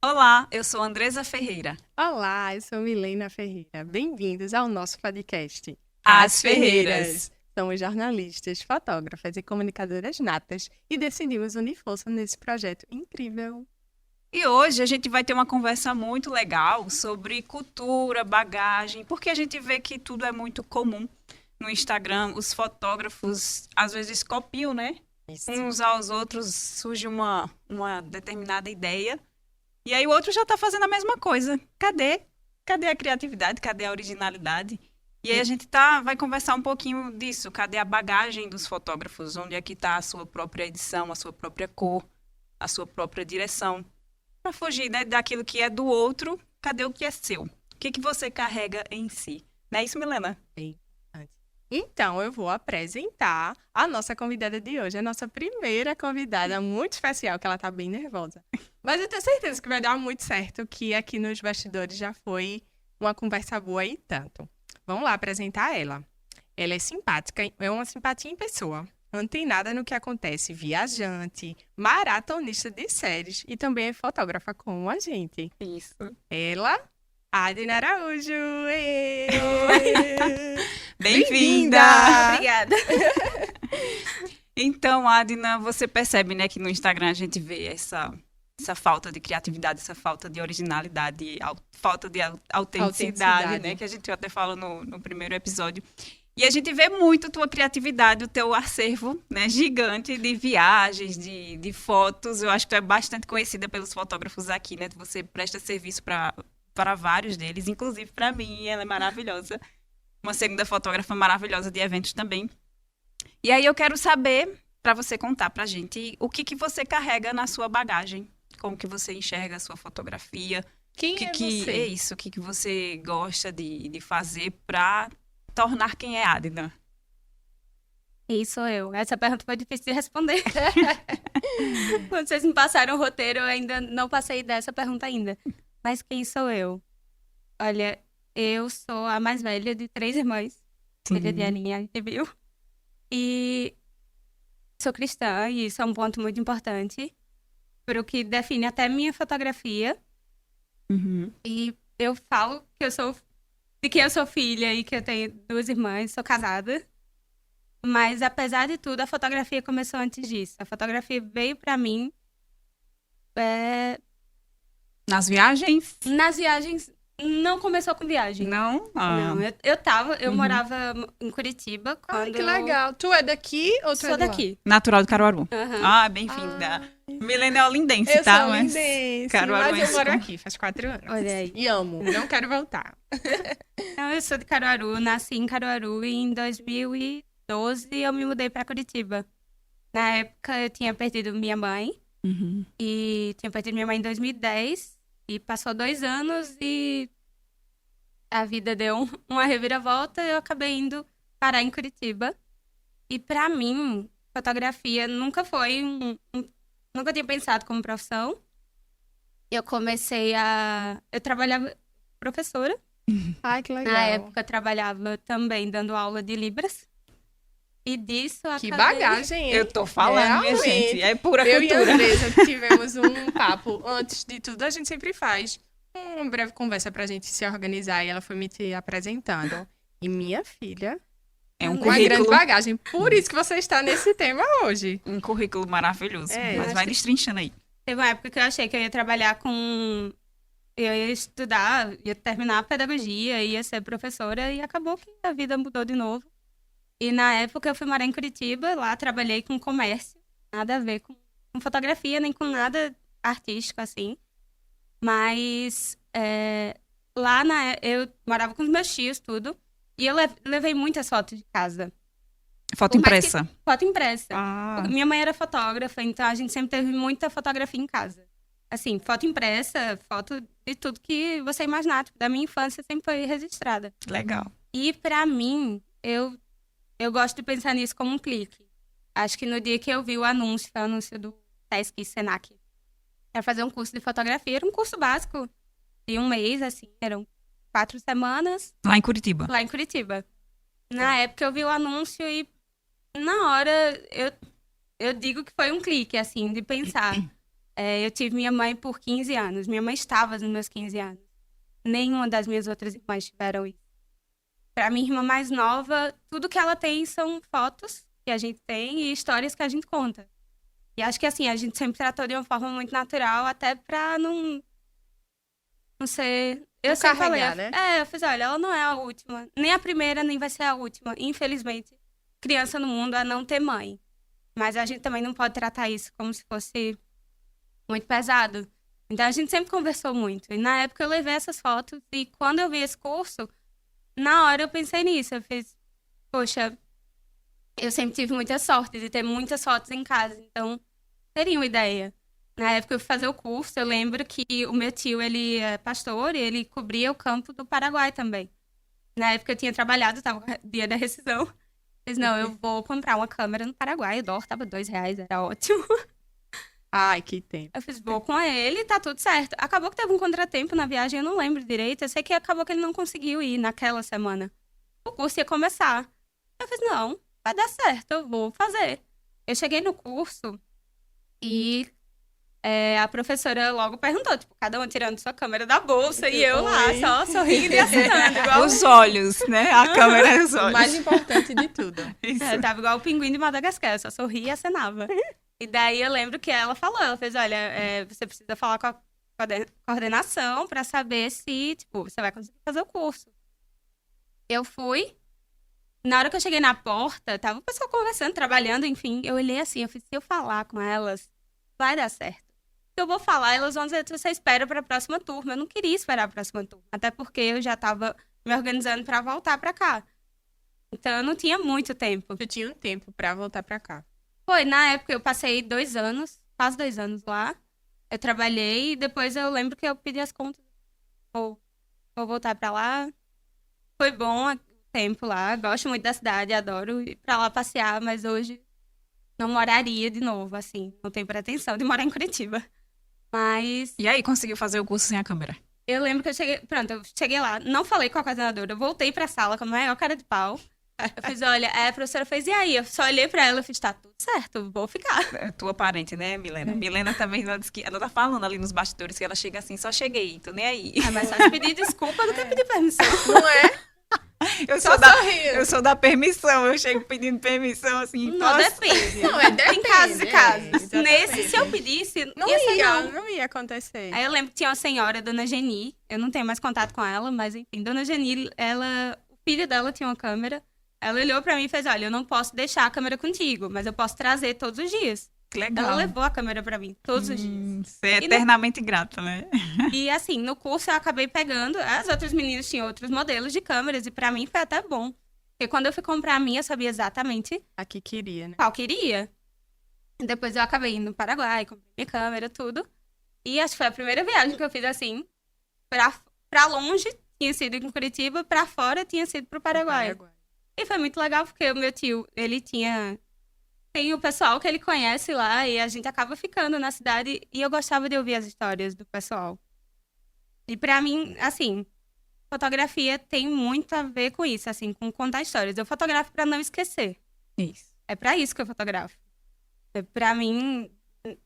Olá, eu sou Andresa Ferreira. Olá, eu sou Milena Ferreira. Bem-vindos ao nosso podcast. As Ferreiras. Somos jornalistas, fotógrafas e comunicadoras natas e decidimos unir força nesse projeto incrível. E hoje a gente vai ter uma conversa muito legal sobre cultura, bagagem, porque a gente vê que tudo é muito comum no Instagram. Os fotógrafos às vezes copiam, né? Isso. Uns aos outros surge uma determinada ideia. E aí o outro já está fazendo a mesma coisa. Cadê? Cadê a criatividade? Cadê a originalidade? E aí a gente vai conversar um pouquinho disso. Cadê a bagagem dos fotógrafos? Onde é que está a sua própria edição, a sua própria cor, a sua própria direção? Para fugir, né, daquilo que é do outro, cadê o que é seu? O que você carrega em si? Não é isso, Milena? Então, eu vou apresentar a nossa convidada de hoje, a nossa primeira convidada, muito especial, que ela tá bem nervosa. Mas eu tenho certeza que vai dar muito certo, que aqui nos bastidores já foi uma conversa boa e tanto. Vamos lá apresentar ela. Ela é simpática, é uma simpatia em pessoa, antenada no que acontece, viajante, maratonista de séries e também é fotógrafa como a gente. Isso. Ela, Adina Araújo. Bem-vinda! Obrigada. Então, Adina, você percebe, né, que no Instagram a gente vê essa falta de criatividade, essa falta de originalidade, falta de autenticidade, né, que a gente até fala no primeiro episódio. E a gente vê muito a tua criatividade, o teu acervo, né, gigante de viagens, de fotos. Eu acho que tu é bastante conhecida pelos fotógrafos aqui, né? Você presta serviço para vários deles, inclusive para mim, ela é maravilhosa. Uma segunda fotógrafa maravilhosa de eventos também. E aí eu quero saber, para você contar pra gente, o que você carrega na sua bagagem, como que você enxerga a sua fotografia. Quem é você? É isso, o que você gosta de fazer para tornar quem é Adina? Quem sou eu? Essa pergunta foi difícil de responder. Quando vocês me passaram o roteiro, eu ainda não passei dessa pergunta ainda. Mas quem sou eu? Olha, eu sou a mais velha de 3 irmãs. Filha de Aninha, a gente viu. E sou cristã, e isso é um ponto muito importante. Para o que define até minha fotografia. Uhum. E eu falo que eu sou filha e que eu tenho 2 irmãs, sou casada. Mas, apesar de tudo, a fotografia começou antes disso. A fotografia veio pra mim Nas viagens? nas viagens. Não começou com viagem. Não? Não, eu morava em Curitiba Ai, quando... que legal. Tu é daqui ou tu Sou é de lá? daqui. Natural de Caruaru. Aham. Ah, bem-vinda. Milena é olindense, Eu tá? sou Mas lindense, Caruaruense mas eu moro com- aqui faz 4 anos. Olha aí. E amo, não quero voltar. Então, eu sou de Caruaru, nasci em Caruaru e em 2012 eu me mudei pra Curitiba. Na época eu tinha perdido minha mãe Uhum. e tinha perdido minha mãe em 2010 e passou 2 anos e a vida deu uma reviravolta e eu acabei indo parar em Curitiba. E pra mim, fotografia nunca foi nunca tinha pensado como profissão. Eu trabalhava professora. Ai, que legal. Na época, eu trabalhava também dando aula de Libras. E disso eu Que acabei... bagagem, hein? Eu tô falando, minha Realmente. gente. É pura Eu e a cultura. Andresa tivemos um papo. Antes de tudo, a gente sempre faz uma breve conversa pra gente se organizar. E ela foi me te apresentando. E minha filha, É um uma grande currículo, bagagem. Por isso que você está nesse tema hoje. um currículo maravilhoso. É, Mas acho vai que- destrinchando aí. Teve uma época que eu achei que eu ia trabalhar com... Eu ia estudar, ia terminar a pedagogia, ia ser professora. E acabou que a vida mudou de novo. E na época eu fui morar em Curitiba. Lá trabalhei com comércio. Nada a ver com fotografia, nem com nada artístico, assim. Mas lá eu morava com os meus tios, tudo. E eu levei muitas fotos de casa. Foto Por mais impressa. Foto impressa. Ah, Minha mãe era fotógrafa, então a gente sempre teve muita fotografia em casa. Assim, foto impressa, foto de tudo que você imaginar. Tipo, da minha infância sempre foi registrada. legal. E pra mim, eu gosto de pensar nisso como um clique. Acho que no dia que eu vi o anúncio, foi o anúncio do Sesc e Senac. Era fazer um curso de fotografia, era um curso básico de 1 mês, assim, eram 4 semanas Lá em Curitiba. lá em Curitiba. Na época eu vi o anúncio e na hora eu digo que foi um clique, assim, de pensar. Eu tive minha mãe por 15 anos. Minha mãe estava nos meus 15 anos. Nenhuma das minhas outras irmãs tiveram isso. Para minha irmã mais nova, tudo que ela tem são fotos que a gente tem e histórias que a gente conta. E acho que assim, a gente sempre tratou de uma forma muito natural, até pra não ser... Eu Não sempre carregar, falei, né? eu fiz, olha, ela não é a última, nem a primeira, nem vai ser a última. Infelizmente, criança no mundo é não ter mãe. Mas a gente também não pode tratar isso como se fosse muito pesado. Então a gente sempre conversou muito. E na época eu levei essas fotos e quando eu vi esse curso, na hora eu pensei nisso. Eu fiz, poxa, eu sempre tive muita sorte de ter muitas fotos em casa, então teria uma ideia. Na época eu fui fazer o curso, eu lembro que o meu tio, ele é pastor e ele cobria o campo do Paraguai também. Na época eu tinha trabalhado, tava dia da rescisão. Mas não, eu vou comprar uma câmera no Paraguai, o dólar tava R$2, era ótimo. Ai, que tempo. Eu fiz, vou com ele, tá tudo certo. Acabou que teve um contratempo na viagem, eu não lembro direito. Eu sei que acabou que ele não conseguiu ir naquela semana. O curso ia começar. Eu fiz, não, vai dar certo, eu vou fazer. Eu cheguei no curso e a professora logo perguntou, tipo, cada um tirando sua câmera da bolsa e eu lá, Oi. só sorrindo e assinando, igual... Os olhos, né? A câmera é os O olhos. mais importante de tudo. Isso. Eu tava igual o pinguim de Madagascar, eu só sorria e acenava. E daí eu lembro que ela falou, ela fez, olha, você precisa falar com a coordenação pra saber se, tipo, você vai conseguir fazer o curso. Eu fui, na hora que eu cheguei na porta, tava o pessoal conversando, trabalhando, enfim, eu olhei assim, eu fiz, se eu falar com elas, vai dar certo. Se eu vou falar, elas vão dizer, você espera pra próxima turma. Eu não queria esperar a próxima turma, até porque eu já tava me organizando pra voltar pra cá. Então eu não tinha muito tempo. Tu tinha um tempo pra voltar pra cá. Foi, na época eu passei 2 anos, quase 2 anos lá. Eu trabalhei e depois eu lembro que eu pedi as contas. Vou voltar pra lá. Foi bom o tempo lá, gosto muito da cidade, adoro ir pra lá passear, mas hoje não moraria de novo, assim. Não tenho pretensão de morar em Curitiba. Mas E aí, conseguiu fazer o curso sem a câmera? eu lembro que eu cheguei lá, não falei com a coordenadora, eu voltei pra sala com a maior cara de pau. Eu fiz, olha, a professora fez, e aí? Eu só olhei pra ela e fiz, tá tudo certo, vou ficar. É tua parente, né, Milena? Milena também, ela disse que ela tá falando ali nos bastidores que ela chega assim, só cheguei, tô nem aí. É mais fácil pedir desculpa do que pedir permissão. Não é? Eu Só sou, da, sorrindo. eu sou da permissão, eu chego pedindo permissão, assim, Não, nossa. depende. Não, é Tem casos e casos. exatamente. Nesse, se eu pedisse, Não ia ser ia, não. não ia acontecer. Aí eu lembro que tinha uma senhora, Dona Geni, eu não tenho mais contato com ela, mas enfim, Dona Geni, o filho dela tinha uma câmera, ela olhou pra mim e fez, olha, eu não posso deixar a câmera contigo, mas eu posso trazer todos os dias. Que legal. Ela levou a câmera pra mim, todos os dias. Você é eternamente grata, né? E assim, no curso eu acabei pegando, as outras meninas tinham outros modelos de câmeras, e pra mim foi até bom. Porque quando eu fui comprar a minha, eu sabia exatamente A que queria, né? qual queria. Depois eu acabei indo no Paraguai, comprei minha câmera, tudo. E acho que foi a primeira viagem que eu fiz assim, pra longe tinha sido em Curitiba, pra fora tinha sido pro Paraguai. E foi muito legal porque o meu tio, ele tem o pessoal que ele conhece lá e a gente acaba ficando na cidade e eu gostava de ouvir as histórias do pessoal. E pra mim, assim, fotografia tem muito a ver com isso, assim, com contar histórias. Eu fotografo pra não esquecer. Isso. É pra isso que eu fotografo. Pra mim,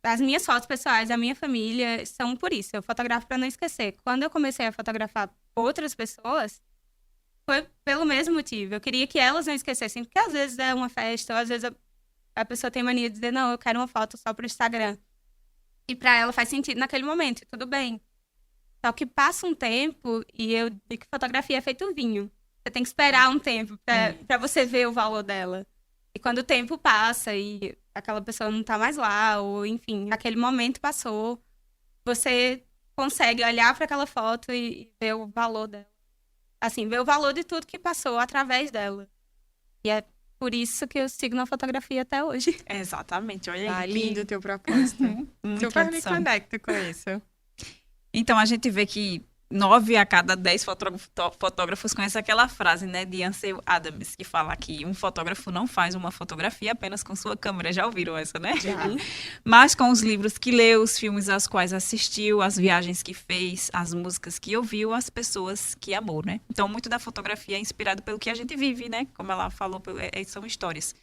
as minhas fotos pessoais, a minha família, são por isso. Eu fotografo pra não esquecer. Quando eu comecei a fotografar outras pessoas, foi pelo mesmo motivo. Eu queria que elas não esquecessem, porque às vezes é uma festa, ou às vezes a pessoa tem mania de dizer, não, eu quero uma foto só pro Instagram. E pra ela faz sentido naquele momento, e tudo bem. Só que passa um tempo e eu digo que fotografia é feito vinho. Você tem que esperar um tempo pra você ver o valor dela. E quando o tempo passa e aquela pessoa não tá mais lá, ou enfim, aquele momento passou, você consegue olhar para aquela foto e ver o valor dela. Assim, ver o valor de tudo que passou através dela. E é por isso que eu sigo na fotografia até hoje. Exatamente, olha Ah, aí. lindo o teu propósito. Muita Super me tradição. conecto com isso. Então, a gente vê que 9 a cada 10 fotógrafos conhecem aquela frase, né, de Ansel Adams, que fala que um fotógrafo não faz uma fotografia apenas com sua câmera. Já ouviram essa, né? Já. Mas com os livros que leu, os filmes aos quais assistiu, as viagens que fez, as músicas que ouviu, as pessoas que amou, né? Então, muito da fotografia é inspirado pelo que a gente vive, né? Como ela falou, são histórias.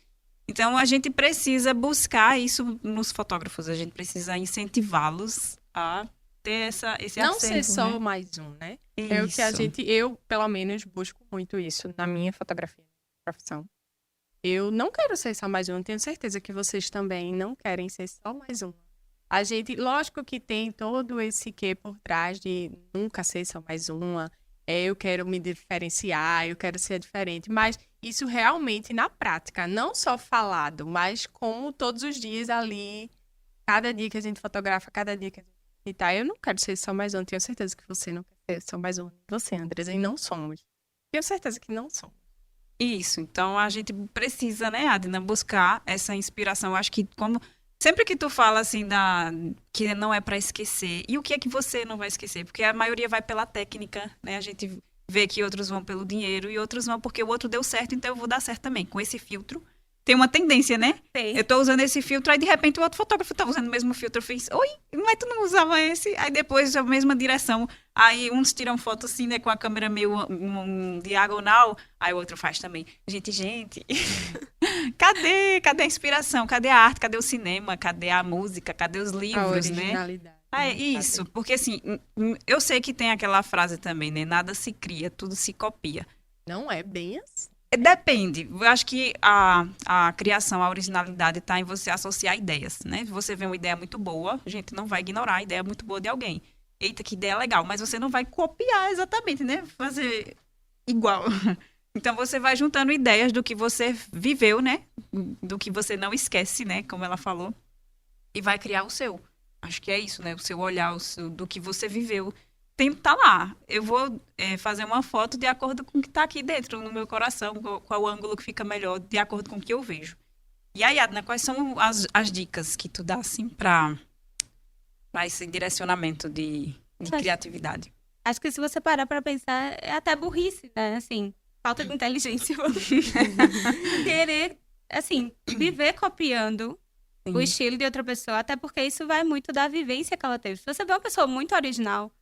Então, a gente precisa buscar isso nos fotógrafos, a gente precisa incentivá-los a ter esse Não acervo, ser só né? mais um, né? É o que eu, pelo menos, busco muito isso na minha fotografia, profissão. Eu não quero ser só mais um, tenho certeza que vocês também não querem ser só mais um. A gente, lógico que tem todo esse quê por trás de nunca ser só mais uma, eu quero me diferenciar, eu quero ser diferente, mas isso realmente na prática, não só falado, mas como todos os dias ali, cada dia que a gente fotografa, cada dia que a gente tá, eu não quero ser só mais um, tenho certeza que você não quer ser só mais um. Você, Andresa, e não somos. Tenho certeza que não somos. Isso, então a gente precisa, né, Adina, buscar essa inspiração. Eu acho que sempre que tu fala assim que não é para esquecer, e o que é que você não vai esquecer? Porque a maioria vai pela técnica, né? A gente vê que outros vão pelo dinheiro e outros vão porque o outro deu certo, então eu vou dar certo também. Com esse filtro, tem uma tendência, né? Tem. Eu tô usando esse filtro, aí de repente o outro fotógrafo tá usando o mesmo filtro. Eu fiz, oi, mas tu não usava esse? Aí depois a mesma direção. Aí uns tiram foto assim, né, com a câmera meio diagonal, aí o outro faz também. Gente, cadê a inspiração? Cadê a arte? Cadê o cinema? Cadê a música? Cadê os A livros, né? originalidade. É isso, porque assim, eu sei que tem aquela frase também, né? Nada se cria, tudo se copia. Não é bem assim. Depende. Eu acho que a criação, a originalidade está em você associar ideias, né? Você vê uma ideia muito boa, a gente não vai ignorar a ideia muito boa de alguém. Eita, que ideia legal, mas você não vai copiar exatamente, né? Fazer igual. Então, você vai juntando ideias do que você viveu, né? Do que você não esquece, né? Como ela falou. E vai criar o seu. Acho que é isso, né? O seu olhar, do que você viveu. Tá lá. Eu vou fazer uma foto de acordo com o que tá aqui dentro, no meu coração, qual o ângulo que fica melhor, de acordo com o que eu vejo. E aí, Adna, quais são as dicas que tu dá, assim, para esse direcionamento de criatividade? Acho que se você parar pra pensar, é até burrice, né? Assim, falta de inteligência. Querer, assim, viver copiando o estilo de outra pessoa, até porque isso vai muito da vivência que ela teve. Se você vê uma pessoa muito original,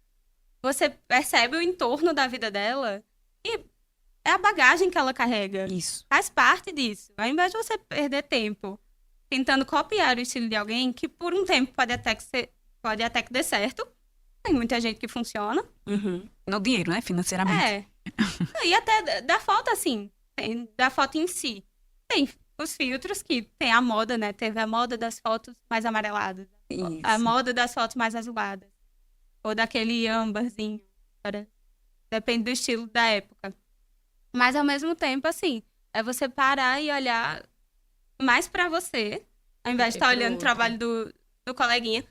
você percebe o entorno da vida dela e é a bagagem que ela carrega. Isso. Faz parte disso. Ao invés de você perder tempo tentando copiar o estilo de alguém, que por um tempo pode até que dê certo. Tem muita gente que funciona. Uhum. No dinheiro, né? Financeiramente. É. E até da foto, assim, da foto em si. Tem os filtros que tem a moda, né? Teve a moda das fotos mais amareladas. Isso. A moda das fotos mais azuladas. Ou daquele âmbarzinho. Depende do estilo da época. Mas, ao mesmo tempo, assim, é você parar e olhar mais pra você, ao invés de estar olhando o trabalho do coleguinha.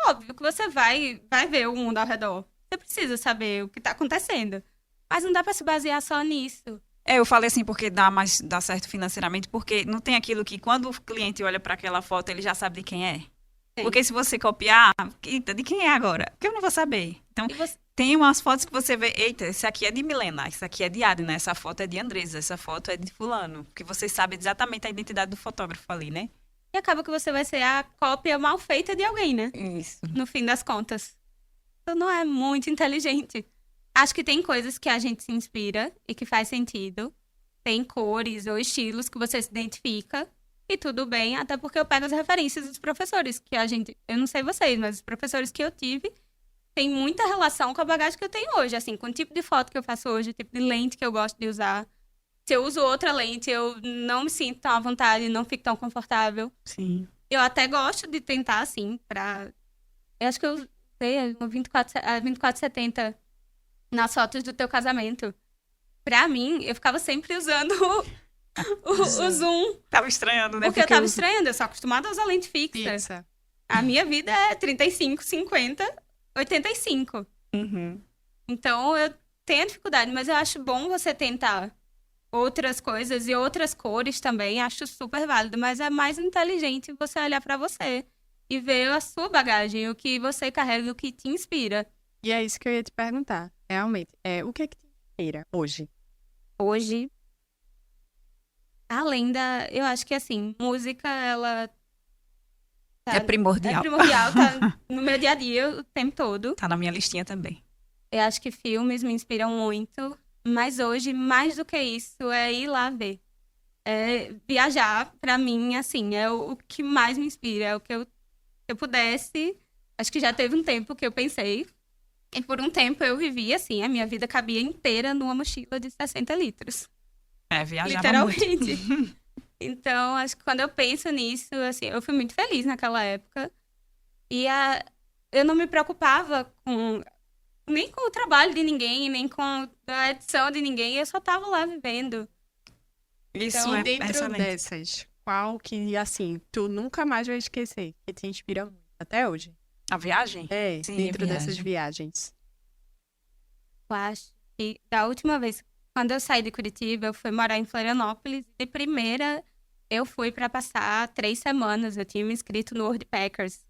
Óbvio que você vai ver o mundo ao redor. Você precisa saber o que tá acontecendo. Mas não dá pra se basear só nisso. Eu falei assim porque dá certo financeiramente, porque não tem aquilo que quando o cliente olha para aquela foto, ele já sabe de quem é. Sim. Porque se você copiar, eita, de quem é agora? Porque eu não vou saber. Então, tem umas fotos que você vê, eita, esse aqui é de Milena, esse aqui é de Adna, essa foto é de Andresa, essa foto é de fulano. Porque você sabe exatamente a identidade do fotógrafo ali, né? E acaba que você vai ser a cópia mal feita de alguém, né? Isso. No fim das contas. Isso não é muito inteligente. Acho que tem coisas que a gente se inspira e que faz sentido. Tem cores ou estilos que você se identifica. E tudo bem, até porque eu pego as referências dos professores que a gente... Eu não sei vocês, mas os professores que eu tive têm muita relação com a bagagem que eu tenho hoje. Assim, com o tipo de foto que eu faço hoje, o tipo de lente que eu gosto de usar. Se eu uso outra lente, eu não me sinto tão à vontade, não fico tão confortável. Sim. Eu até gosto de tentar, assim, Eu acho que eu usei a 2470 nas fotos do teu casamento. Pra mim, eu ficava sempre usando o zoom. Tava estranhando, né? Porque eu tava estranhando, eu sou acostumada a usar lente fixa. A minha vida é 35, 50, 85. Uhum. Então, eu tenho dificuldade, mas eu acho bom você tentar outras coisas e outras cores também. Acho super válido, mas é mais inteligente você olhar pra você e ver a sua bagagem, o que você carrega, o que te inspira. E é isso que eu ia te perguntar. Realmente, o que é que te inspira hoje? Hoje, além da... Eu acho que, assim, música, ela É primordial. tá no meu dia a dia o tempo todo. Tá na minha listinha também. Eu acho que filmes me inspiram muito, mas hoje, mais do que isso, é ir lá ver. Viajar, pra mim, assim, é o que mais me inspira. É o que eu pudesse. Acho que já teve um tempo que eu pensei. E por um tempo eu vivi assim, a minha vida cabia inteira numa mochila de 60 litros. Viajava muito. Literalmente. Então, acho que quando eu penso nisso, assim, eu fui muito feliz naquela época. E eu não me preocupava nem com o trabalho de ninguém, nem com a edição de ninguém. Eu só tava lá vivendo. Isso Então, é Dentro excelente. dessas, qual que, assim, tu nunca mais vai esquecer, que te inspira muito, até hoje? A viagem? Sim, Dentro a dessas viagem. viagens. eu acho que da última vez, quando eu saí de Curitiba, eu fui morar em Florianópolis. De primeira, eu fui para passar 3 semanas. Eu tinha me inscrito no Worldpackers.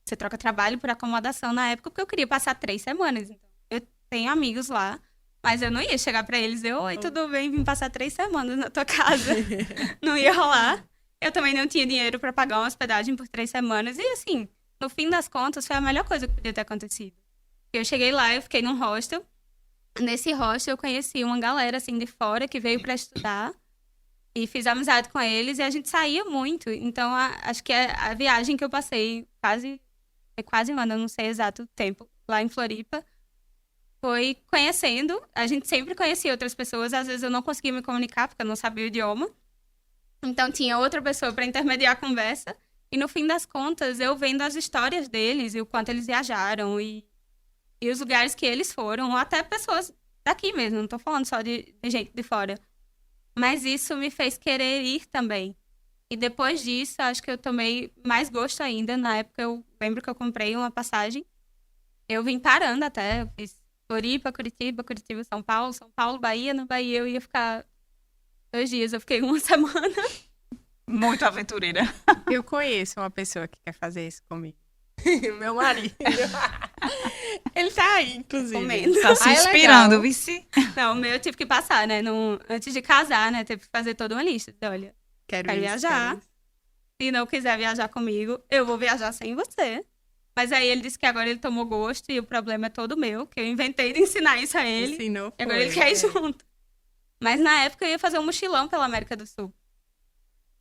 Você troca trabalho por acomodação na época, porque eu queria passar 3 semanas. Então, eu tenho amigos lá, mas eu não ia chegar para eles e oi, tudo bem, vim passar 3 semanas na tua casa. Não ia rolar. Eu também não tinha dinheiro para pagar uma hospedagem por 3 semanas. E assim, no fim das contas, foi a melhor coisa que podia ter acontecido. Eu cheguei lá, eu fiquei num hostel. Nesse hostel eu conheci uma galera assim de fora que veio para estudar e fiz amizade com eles e a gente saía muito. Então acho que a viagem que eu passei quase um ano, eu não sei exato o tempo, lá em Floripa, foi conhecendo. A gente sempre conhecia outras pessoas, às vezes eu não conseguia me comunicar porque eu não sabia o idioma. Então tinha outra pessoa para intermediar a conversa e no fim das contas eu vendo as histórias deles e o quanto eles viajaram e os lugares que eles foram, ou até pessoas daqui mesmo, não tô falando só de gente de fora. Mas isso me fez querer ir também. E depois disso, acho que eu tomei mais gosto ainda. Na época, eu lembro que eu comprei uma passagem. Eu vim parando até, eu fiz Floripa, Curitiba, São Paulo, Bahia. Na Bahia eu ia ficar 2 dias, eu fiquei uma semana. Muito aventureira. Eu conheço uma pessoa que quer fazer isso comigo. Meu marido. Ele tá aí, inclusive. Comendo. Tá se Ah, é inspirando, legal. vice. Não, o meu eu tive que passar, né? Antes de casar, né? Teve que fazer toda uma lista. Olha, Quero Quero isso, viajar. quero isso. se não quiser viajar comigo, eu vou viajar sem você. Mas aí ele disse que agora ele tomou gosto e o problema é todo meu, que eu inventei de ensinar isso a ele. Ensinou, E agora foi, ele quer ir é. junto. Mas na época eu ia fazer um mochilão pela América do Sul.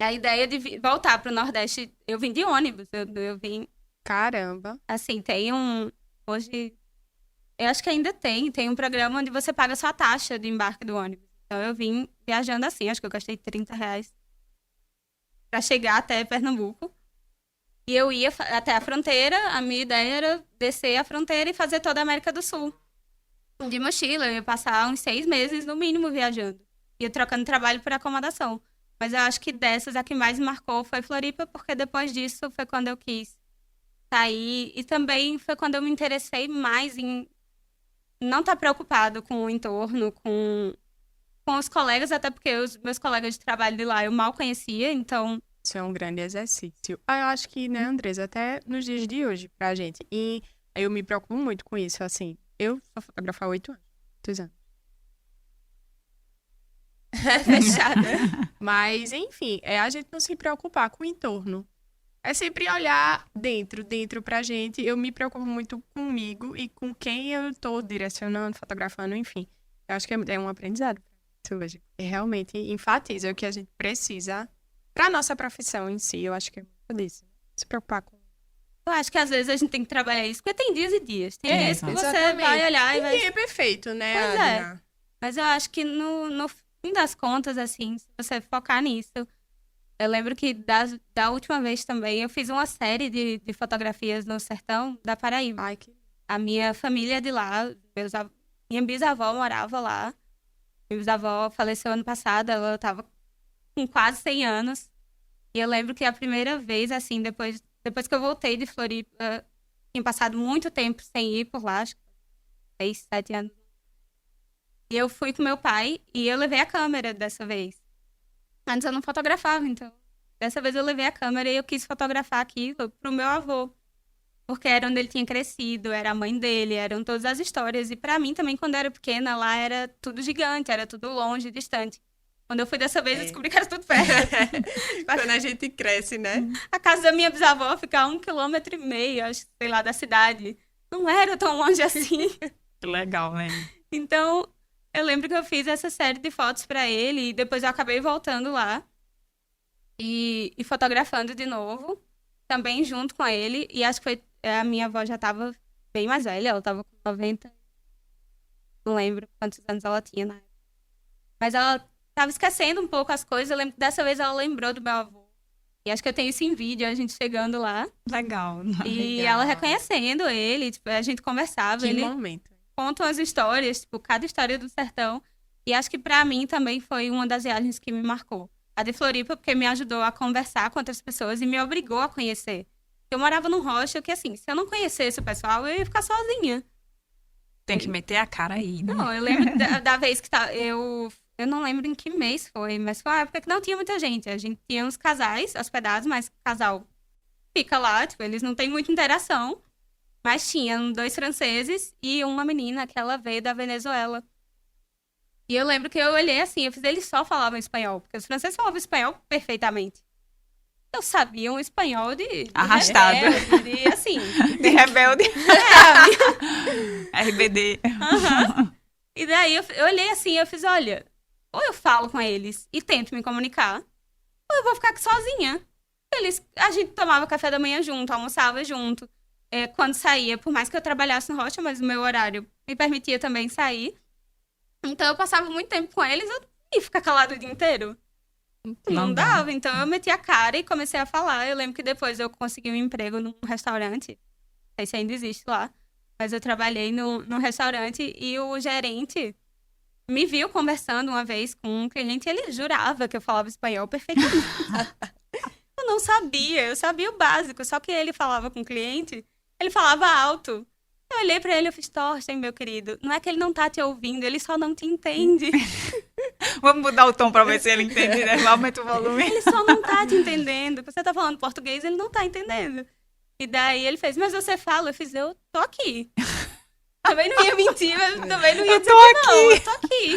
A ideia de voltar pro Nordeste, eu vim de ônibus. Eu vim, Caramba. assim, tem hoje, eu acho que ainda tem um programa onde você paga sua taxa de embarque do ônibus. Então eu vim viajando assim, acho que eu gastei R$30 pra chegar até Pernambuco. E eu ia até a fronteira, a minha ideia era descer a fronteira e fazer toda a América do Sul. De mochila, eu ia passar uns 6 meses no mínimo viajando. Ia trocando trabalho por acomodação. Mas eu acho que dessas, a que mais me marcou foi Floripa, porque depois disso foi quando eu quis sair. E também foi quando eu me interessei mais em não estar preocupado com o entorno, com os colegas, até porque os meus colegas de trabalho de lá eu mal conhecia, então... Isso é um grande exercício. Eu acho que, né, Andresa, até nos dias de hoje, pra gente. E eu me preocupo muito com isso, assim. Eu sou fotógrafa há 8 anos. 2 anos. Fechada. Mas, enfim, é a gente não se preocupar com o entorno. É sempre olhar dentro pra gente. Eu me preocupo muito comigo e com quem eu tô direcionando, fotografando, enfim. Eu acho que é um aprendizado pra isso hoje. E realmente enfatiza o que a gente precisa pra nossa profissão em si. Eu acho que é muito disso. Se preocupar com... Eu acho que às vezes a gente tem que trabalhar isso, porque tem dias e dias. Tem dias que você exatamente. vai olhar e vai... E é perfeito, né, Pois é. Adna? Mas eu acho que no fim das contas, assim, se você focar nisso... Eu lembro que da última vez também, eu fiz uma série de fotografias no sertão da Paraíba. Ai, que... A minha família é de lá, minha bisavó morava lá. Minha bisavó faleceu ano passado, ela estava com quase 100 anos. E eu lembro que a primeira vez, assim, depois que eu voltei de Floripa, tinha passado muito tempo sem ir por lá, acho que 6, 7 anos. E eu fui com meu pai e eu levei a câmera dessa vez. Antes eu não fotografava, então. Dessa vez eu levei a câmera e eu quis fotografar aquilo pro meu avô. porque era onde ele tinha crescido, era a mãe dele, eram todas as histórias. E pra mim também, quando eu era pequena, lá era tudo gigante, era tudo longe, distante. Quando eu fui dessa vez, eu descobri que era tudo perto. Quando a gente cresce, né? A casa da minha bisavó fica a 1,5 km, acho, sei lá, da cidade. Não era tão longe assim. Que legal, né? Então, eu lembro que eu fiz essa série de fotos pra ele e depois eu acabei voltando lá e fotografando de novo, também junto com ele. E acho que foi, a minha avó já tava bem mais velha, ela tava com 90, não lembro quantos anos ela tinha na época. Mas ela tava esquecendo um pouco as coisas, eu lembro que dessa vez ela lembrou do meu avô. E acho que eu tenho isso em vídeo, a gente chegando lá. Legal. E Legal. ela reconhecendo ele, tipo, a gente conversava, Que ele momento. conta as histórias, tipo, cada história do sertão. E acho que pra mim também foi uma das viagens que me marcou. A de Floripa, porque me ajudou a conversar com outras pessoas e me obrigou a conhecer. Eu morava num rocha que, assim, se eu não conhecesse o pessoal, eu ia ficar sozinha. Tem que meter a cara aí, né? Não, eu lembro da vez que eu não lembro em que mês foi, mas foi uma época que não tinha muita gente. A gente tinha uns casais hospedados, mas casal fica lá, tipo, eles não têm muita interação. Mas tinham 2 franceses e uma menina que ela veio da Venezuela. E eu lembro que eu olhei assim, eles só falavam espanhol, porque os franceses falavam espanhol perfeitamente. Eu sabia um espanhol de Arrastado. rebelde, de assim. De rebelde. É, RBD. aham. E daí eu olhei assim, eu fiz, olha, ou eu falo com eles e tento me comunicar, ou eu vou ficar aqui sozinha. A gente tomava café da manhã junto, almoçava junto. Quando saía, por mais que eu trabalhasse no Rocha, mas o meu horário me permitia também sair. Então eu passava muito tempo com eles, eu não ia ficar calado o dia inteiro. Não dava, então eu meti a cara e comecei a falar. Eu lembro que depois eu consegui um emprego num restaurante, não sei se ainda existe lá, mas eu trabalhei num restaurante e o gerente me viu conversando uma vez com um cliente e ele jurava que eu falava espanhol perfeitamente. Eu não sabia, eu sabia o básico, só que ele falava com o cliente, ele falava alto. Eu olhei pra ele e fiz, Torsten, meu querido, não é que ele não tá te ouvindo, ele só não te entende. Vamos mudar o tom pra ver se ele entende, né? Aumenta o volume. Ele só não tá te entendendo. Você tá falando português, ele não tá entendendo. E daí ele fez, mas você fala? Eu fiz, eu tô aqui. Também não ia mentir, mas também não ia dizer que não, eu tô aqui.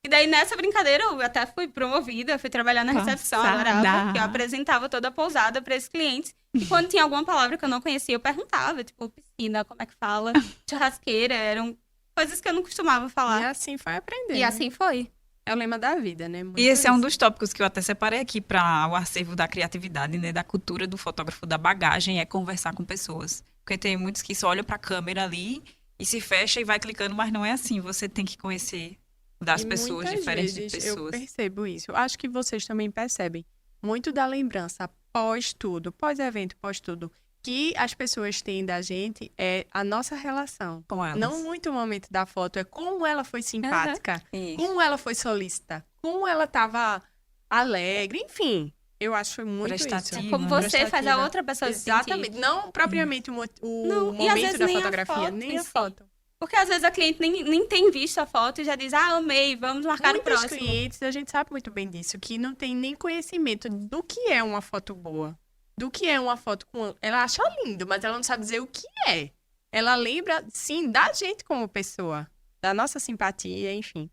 E daí nessa brincadeira eu até fui promovida, fui trabalhar na recepção, adorava, que eu apresentava toda a pousada para esses clientes. E quando tinha alguma palavra que eu não conhecia, eu perguntava, tipo, piscina, como é que fala? Churrasqueira, eram coisas que eu não costumava E falar. assim foi aprender. E né? assim foi. É o lema da vida, né? E esse é um dos tópicos que eu até separei aqui para o acervo da criatividade, né? Da cultura do fotógrafo, da bagagem, é conversar com pessoas. Porque tem muitos que só olham para a câmera ali e se fecha e vai clicando, mas não é assim. Você tem que conhecer das E pessoas, muitas diferentes vezes de pessoas. Eu percebo isso. Eu acho que vocês também percebem muito da lembrança pós-tudo, pós-evento, pós-tudo, que as pessoas têm da gente é a nossa relação. Com elas. Não muito o momento da foto, é como ela foi simpática, Isso. como ela foi solícita, como ela estava alegre, enfim. Eu acho que foi muito Prestativa. isso. Como você faz a Prestativa. outra pessoa se sentir. Exatamente. Não propriamente o Não, e às momento vezes da nem a fotografia, foto nem em a si. foto. Porque às vezes a cliente nem tem visto a foto e já diz, ah, amei, vamos marcar o Muitos próximo. clientes, a gente sabe muito bem disso, que não tem nem conhecimento do que é uma foto boa. Do que é uma foto com... Ela acha lindo, mas ela não sabe dizer o que é. Ela lembra, sim, da gente como pessoa. Da nossa simpatia, enfim.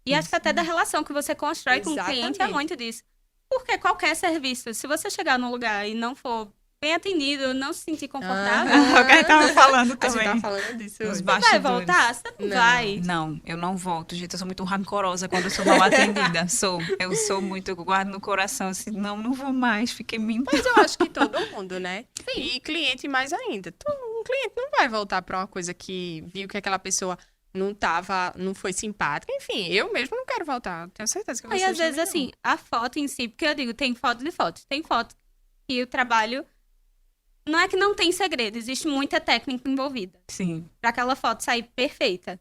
E acho que até da relação que você constrói com o cliente é Exatamente. muito disso. Porque qualquer serviço, se você chegar num lugar e não for bem atendido, não se sentir confortável, O que tava falando A gente também. tá falando disso Nos hoje. você vai bastidores. voltar? Você não Não. vai. Não, eu não volto, gente. Eu sou muito rancorosa quando eu sou mal atendida. Eu sou muito, eu guardo no coração assim, não vou mais, fiquei me... Mas eu acho que todo mundo, né? E cliente mais ainda. Um cliente não vai voltar pra uma coisa que viu que aquela pessoa não foi simpática. Enfim, eu mesmo não quero voltar. Tenho certeza que Aí vocês às vezes, também assim, a foto em si, porque eu digo, tem foto de fotos. Tem foto que o trabalho não é que não tem segredo, existe muita técnica envolvida Sim, pra aquela foto sair perfeita.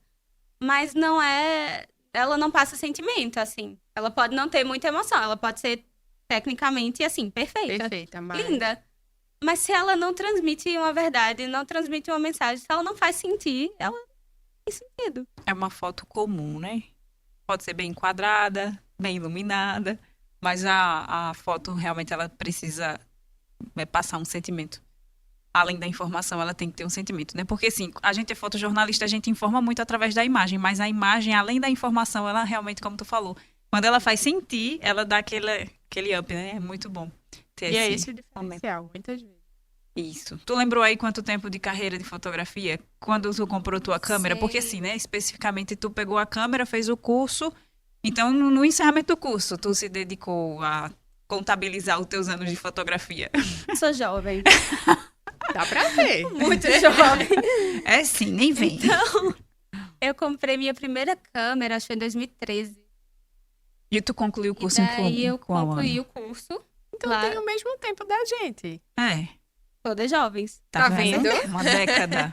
Mas não é. Ela não passa sentimento, assim. Ela pode não ter muita emoção, ela pode ser tecnicamente, assim, não. perfeita. Perfeita, mas... Linda. Mas se ela não transmite uma verdade, não transmite uma mensagem, se ela não faz sentir, ela não tem sentido. é uma foto comum, né? Pode ser bem enquadrada, bem iluminada, mas a foto realmente ela precisa passar um sentimento. além da informação, ela tem que ter um sentimento, né? Porque, assim, a gente é fotojornalista, a gente informa muito através da imagem, mas a imagem, além da informação, ela realmente, como tu falou, quando ela faz sentir, ela dá aquele up, né? É muito bom ter E é esse esse o diferencial, muitas vezes. Isso. Tu lembrou aí quanto tempo de carreira de fotografia? Quando tu comprou tua câmera? Sei. Porque assim, né? Especificamente, tu pegou a câmera, fez o curso. Então, no encerramento do curso, tu se dedicou a contabilizar os teus anos de fotografia. Sou jovem. Dá pra ver. Muito jovem. É sim, nem vem. Então, eu comprei minha primeira câmera, acho que foi em 2013. E tu concluiu o curso E em daí eu qual concluí ano? o curso. Então Lá, tem o mesmo tempo da gente. É, todas jovens. Tá vendo? Uma década.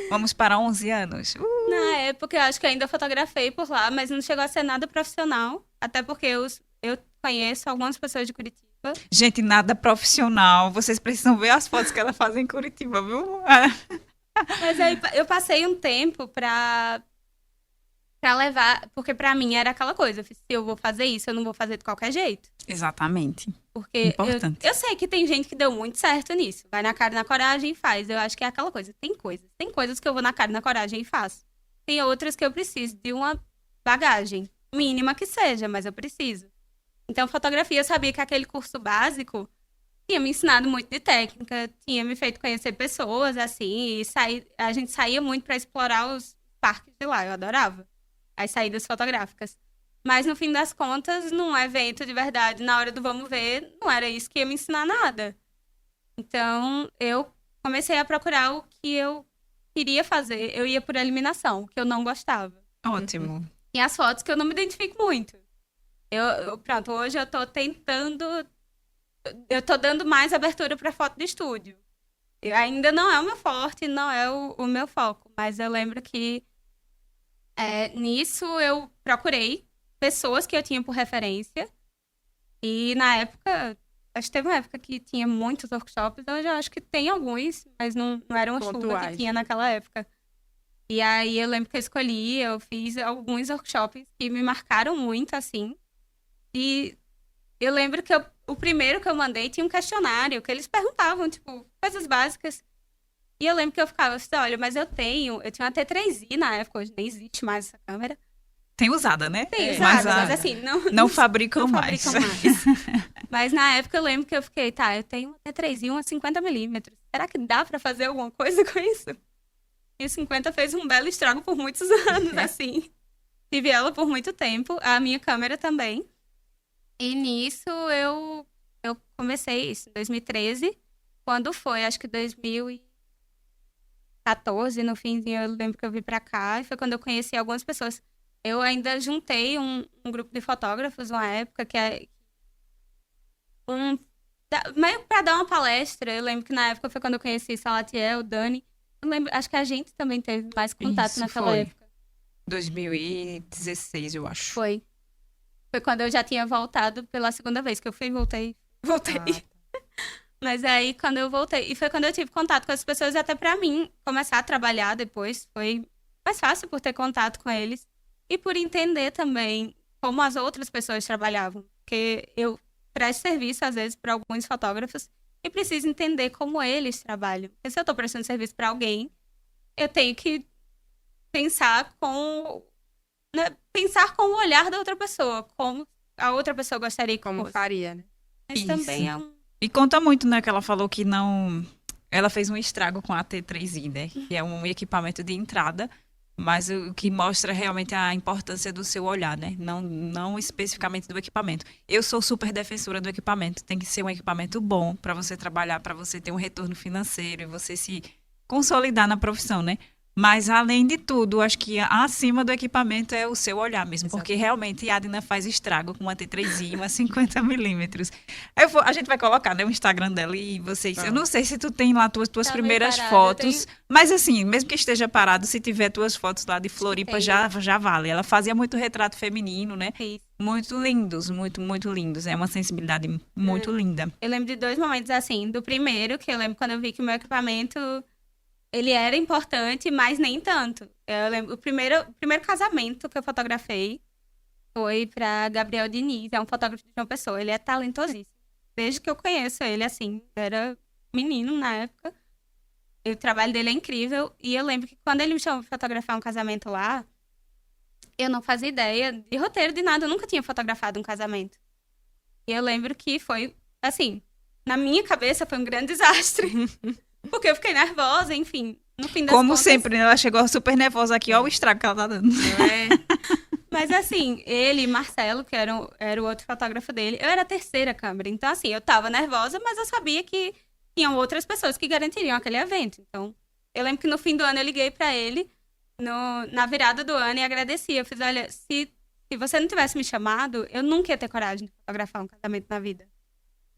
Vamos para 11 anos. Na época, eu acho que ainda fotografei por lá, mas não chegou a ser nada profissional. Até porque eu conheço algumas pessoas de Curitiba. Gente, nada profissional. Vocês precisam ver as fotos que ela faz em Curitiba, viu? Mas aí eu passei um tempo pra levar, porque pra mim era aquela coisa, se eu vou fazer isso, eu não vou fazer de qualquer jeito. Exatamente. Porque Importante. eu sei que tem gente que deu muito certo nisso. Vai na cara e na coragem e faz. Eu acho que é aquela coisa. Tem coisas que eu vou na cara e na coragem e faço. Tem outras que eu preciso de uma bagagem, mínima que seja, mas eu preciso. Então, fotografia, eu sabia que aquele curso básico tinha me ensinado muito de técnica, tinha me feito conhecer pessoas, assim, e a gente saía muito para explorar os parques de lá, eu adorava as saídas fotográficas. Mas, no fim das contas, num evento de verdade, na hora do vamos ver, não era isso que ia me ensinar nada. Então, eu comecei a procurar o que eu queria fazer. Eu ia por eliminação, que eu não gostava. Ótimo. E as fotos que eu não me identifico muito. Pronto, hoje eu tô dando mais abertura para foto de estúdio. Ainda não é o meu forte, não é o meu foco, mas eu lembro que nisso eu procurei pessoas que eu tinha por referência. E na época, acho que teve uma época que tinha muitos workshops, hoje eu acho que tem alguns, mas não era uma chuva que Pontuais. tinha naquela época. E aí eu lembro que eu fiz alguns workshops que me marcaram muito, assim. E eu lembro que o primeiro que eu mandei tinha um questionário que eles perguntavam, tipo, coisas básicas. E eu lembro que eu ficava assim, olha, mas eu tinha uma T3i na época, hoje nem existe mais essa câmera. Tem usada, né? Tem Mas usada, mas assim, não fabricam não mais. fabricam mais. Mas na época eu lembro que eu fiquei, eu tenho uma T3i, uma 50mm. Será que dá pra fazer alguma coisa com isso? E a 50 fez um belo estrago por muitos anos, assim. Tive ela por muito tempo, a minha câmera também. E nisso eu comecei isso, em 2013. Quando foi? Acho que 2014, no finzinho, eu lembro que eu vim pra cá. E foi quando eu conheci algumas pessoas. Eu ainda juntei um grupo de fotógrafos, uma época, que é meio pra dar uma palestra. Eu lembro que na época foi quando eu conheci Salatiel, Dani. Eu lembro, acho que a gente também teve mais contato Isso, naquela foi. época. 2016, eu acho. Foi quando eu já tinha voltado pela segunda vez, que eu voltei. Mas aí, quando eu voltei, e foi quando eu tive contato com as pessoas, até pra mim começar a trabalhar depois, foi mais fácil por ter contato com eles e por entender também como as outras pessoas trabalhavam. Porque eu presto serviço, às vezes, para alguns fotógrafos e preciso entender como eles trabalham. Porque se eu tô prestando serviço pra alguém, eu tenho que pensar com o olhar da outra pessoa, como a outra pessoa gostaria que Como fosse. faria, né? Mas Isso. também é um... E conta muito, né, que ela falou que não... Ela fez um estrago com a T3i, né? Que é um equipamento de entrada, mas o que mostra realmente a importância do seu olhar, né? Não especificamente do equipamento. Eu sou super defensora do equipamento. Tem que ser um equipamento bom para você trabalhar, para você ter um retorno financeiro e você se consolidar na profissão, né? Mas, além de tudo, acho que acima do equipamento é o seu olhar mesmo. Exato. Porque, realmente, a Adina faz estrago com uma T3i, uma 50mm. A gente vai colocar, né, o Instagram dela e vocês... Eu não sei se tu tem lá tuas Tá meio primeiras parado, fotos. Mas, assim, mesmo que esteja parado, se tiver tuas fotos lá de Floripa, Tem. já vale. Ela fazia muito retrato feminino, né? Isso. Muito lindos, muito, muito lindos. É uma sensibilidade muito linda. Eu lembro de 2 momentos assim. Do primeiro, que eu lembro quando eu vi que o meu equipamento, ele era importante, mas nem tanto. Eu lembro, o primeiro casamento que eu fotografei foi para Gabriel Diniz, é um fotógrafo de João Pessoa. Ele é talentosíssimo. Desde que eu conheço ele, assim, era menino na época. o trabalho dele é incrível. E eu lembro que quando ele me chamou pra fotografar um casamento lá, eu não fazia ideia de roteiro, de nada. Eu nunca tinha fotografado um casamento. E eu lembro que foi, assim, na minha cabeça foi um grande desastre. Porque eu fiquei nervosa, enfim. No fim das Como contas, sempre, né? Ela chegou super nervosa aqui. Olha o estrago que ela tá dando. Mas assim, ele e Marcelo, que era o outro fotógrafo dele, eu era a terceira câmera. Então, assim, eu tava nervosa, mas eu sabia que tinham outras pessoas que garantiriam aquele evento. Então, eu lembro que no fim do ano eu liguei pra ele, na virada do ano, e agradeci. Eu fiz, olha, se você não tivesse me chamado, eu nunca ia ter coragem de fotografar um casamento na vida.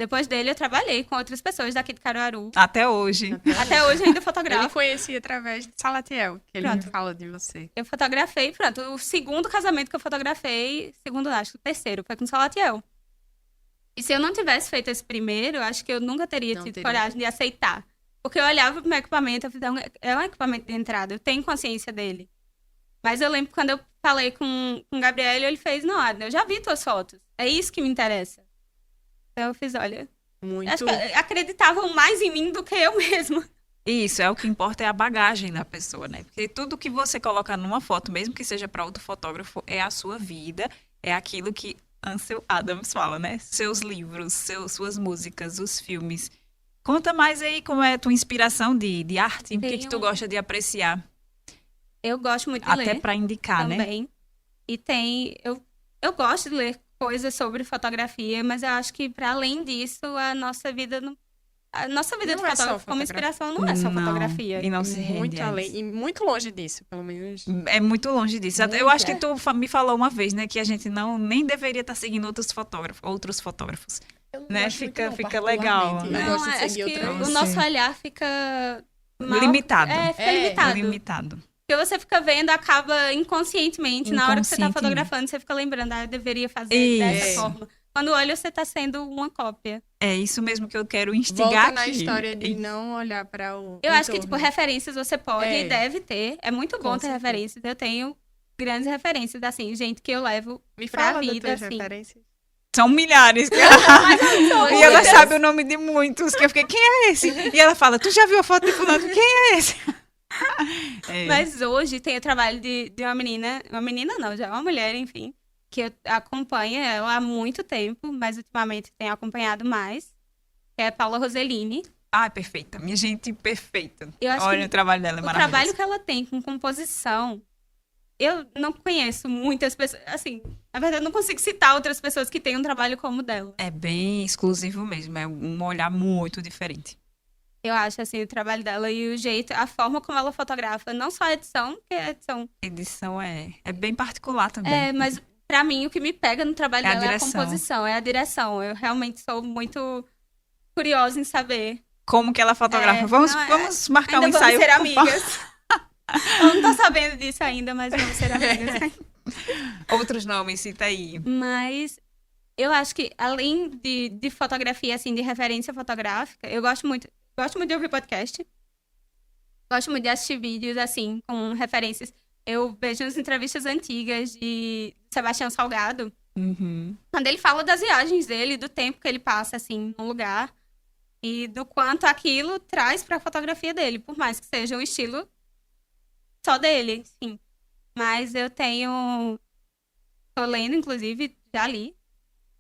Depois dele, eu trabalhei com outras pessoas daqui de Caruaru. Até hoje. Até hoje eu ainda Eu fotografo. conheci através de Salatiel, que ele me Pronto. fala de você. Eu fotografei, pronto, o segundo casamento que eu fotografei, segundo, acho que o terceiro, foi com Salatiel. E se eu não tivesse feito esse primeiro, acho que eu nunca teria Não tido teria. coragem de aceitar. Porque eu olhava pro meu equipamento, eu fiz, é um equipamento de entrada, eu tenho consciência dele. Mas eu lembro que quando eu falei com o Gabriel, ele fez, não, Adna, eu já vi tuas fotos, é isso que me interessa. Então eu fiz, olha, Muito. acho que acreditavam mais em mim do que eu mesma. Isso, é o que importa é a bagagem da pessoa, né? Porque tudo que você coloca numa foto, mesmo que seja para outro fotógrafo, é a sua vida, é aquilo que Ansel Adams fala, né? Seus livros, suas músicas, os filmes. Conta mais aí como é a tua inspiração de arte, o que tu gosta de apreciar, Eu gosto muito de até ler para indicar, né? também. E eu gosto de ler coisas sobre fotografia, mas eu acho que para além disso, a nossa vida de Não é só fotógrafo como inspiração não é só fotografia. E não se rende muito a além. isso. E muito longe disso, pelo menos. É muito longe disso. Muito, Eu acho que tu me falou uma vez, né, que a gente nem deveria estar seguindo outros fotógrafos. Eu não Né? gosto muito, Fica não, legal, particularmente. né? Eu gosto de acho seguir que outras. o nosso olhar fica Limitado. fica É, limitado. Limitado. Porque você fica vendo, acaba inconscientemente, na hora que você tá Inconscientemente. fotografando, você fica lembrando, eu deveria fazer Isso. dessa forma. Quando olha, você tá sendo uma cópia. É isso mesmo que eu quero instigar Volta na aqui. história de não olhar para o Eu acho que, tipo, entorno. referências você pode É. e deve ter. É muito bom Com ter certeza. referências. Eu tenho grandes referências, assim, gente que eu levo Me pra fala das vida, tuas assim. referências. São milhares. E ela sabe o nome de muitos. Que eu fiquei, quem é esse? E ela fala, tu já viu a foto de fulano? Quem é esse? É. Mas hoje tem o trabalho de uma menina não, já é uma mulher, enfim, que eu acompanho ela há muito tempo, mas ultimamente tenho acompanhado mais, que é a Paula Rossellini. Ah, perfeita. Minha gente, perfeita. Eu acho Olha, que o trabalho dela é o maravilhoso. trabalho que ela tem com composição, eu não conheço muitas pessoas, assim, na verdade eu não consigo citar outras pessoas que têm um trabalho como o dela. É bem exclusivo mesmo. É um olhar muito diferente. Eu acho, assim, o trabalho dela e o jeito, a forma como ela fotografa, não só a edição, porque a edição A edição é bem particular também. é, mas pra mim o que me pega no trabalho É a dela é a direção. composição, é a direção. Eu realmente sou muito curiosa em saber. Como que ela fotografa? É, vamos não, é- vamos marcar Ainda um vamos ensaio. ser amigas. Eu não tô sabendo disso ainda, mas vamos ser amigas. Outros nomes, cita aí. Mas eu acho que além de fotografia, assim, de referência fotográfica, eu gosto muito de ouvir podcast. Gosto muito de assistir vídeos, assim, com referências. Eu vejo as entrevistas antigas de Sebastião Salgado, Uhum. quando ele fala das viagens dele, do tempo que ele passa, assim, num lugar. E do quanto aquilo traz pra fotografia dele. Por mais que seja um estilo só dele, sim. Mas eu tenho... Tô lendo, inclusive, já li.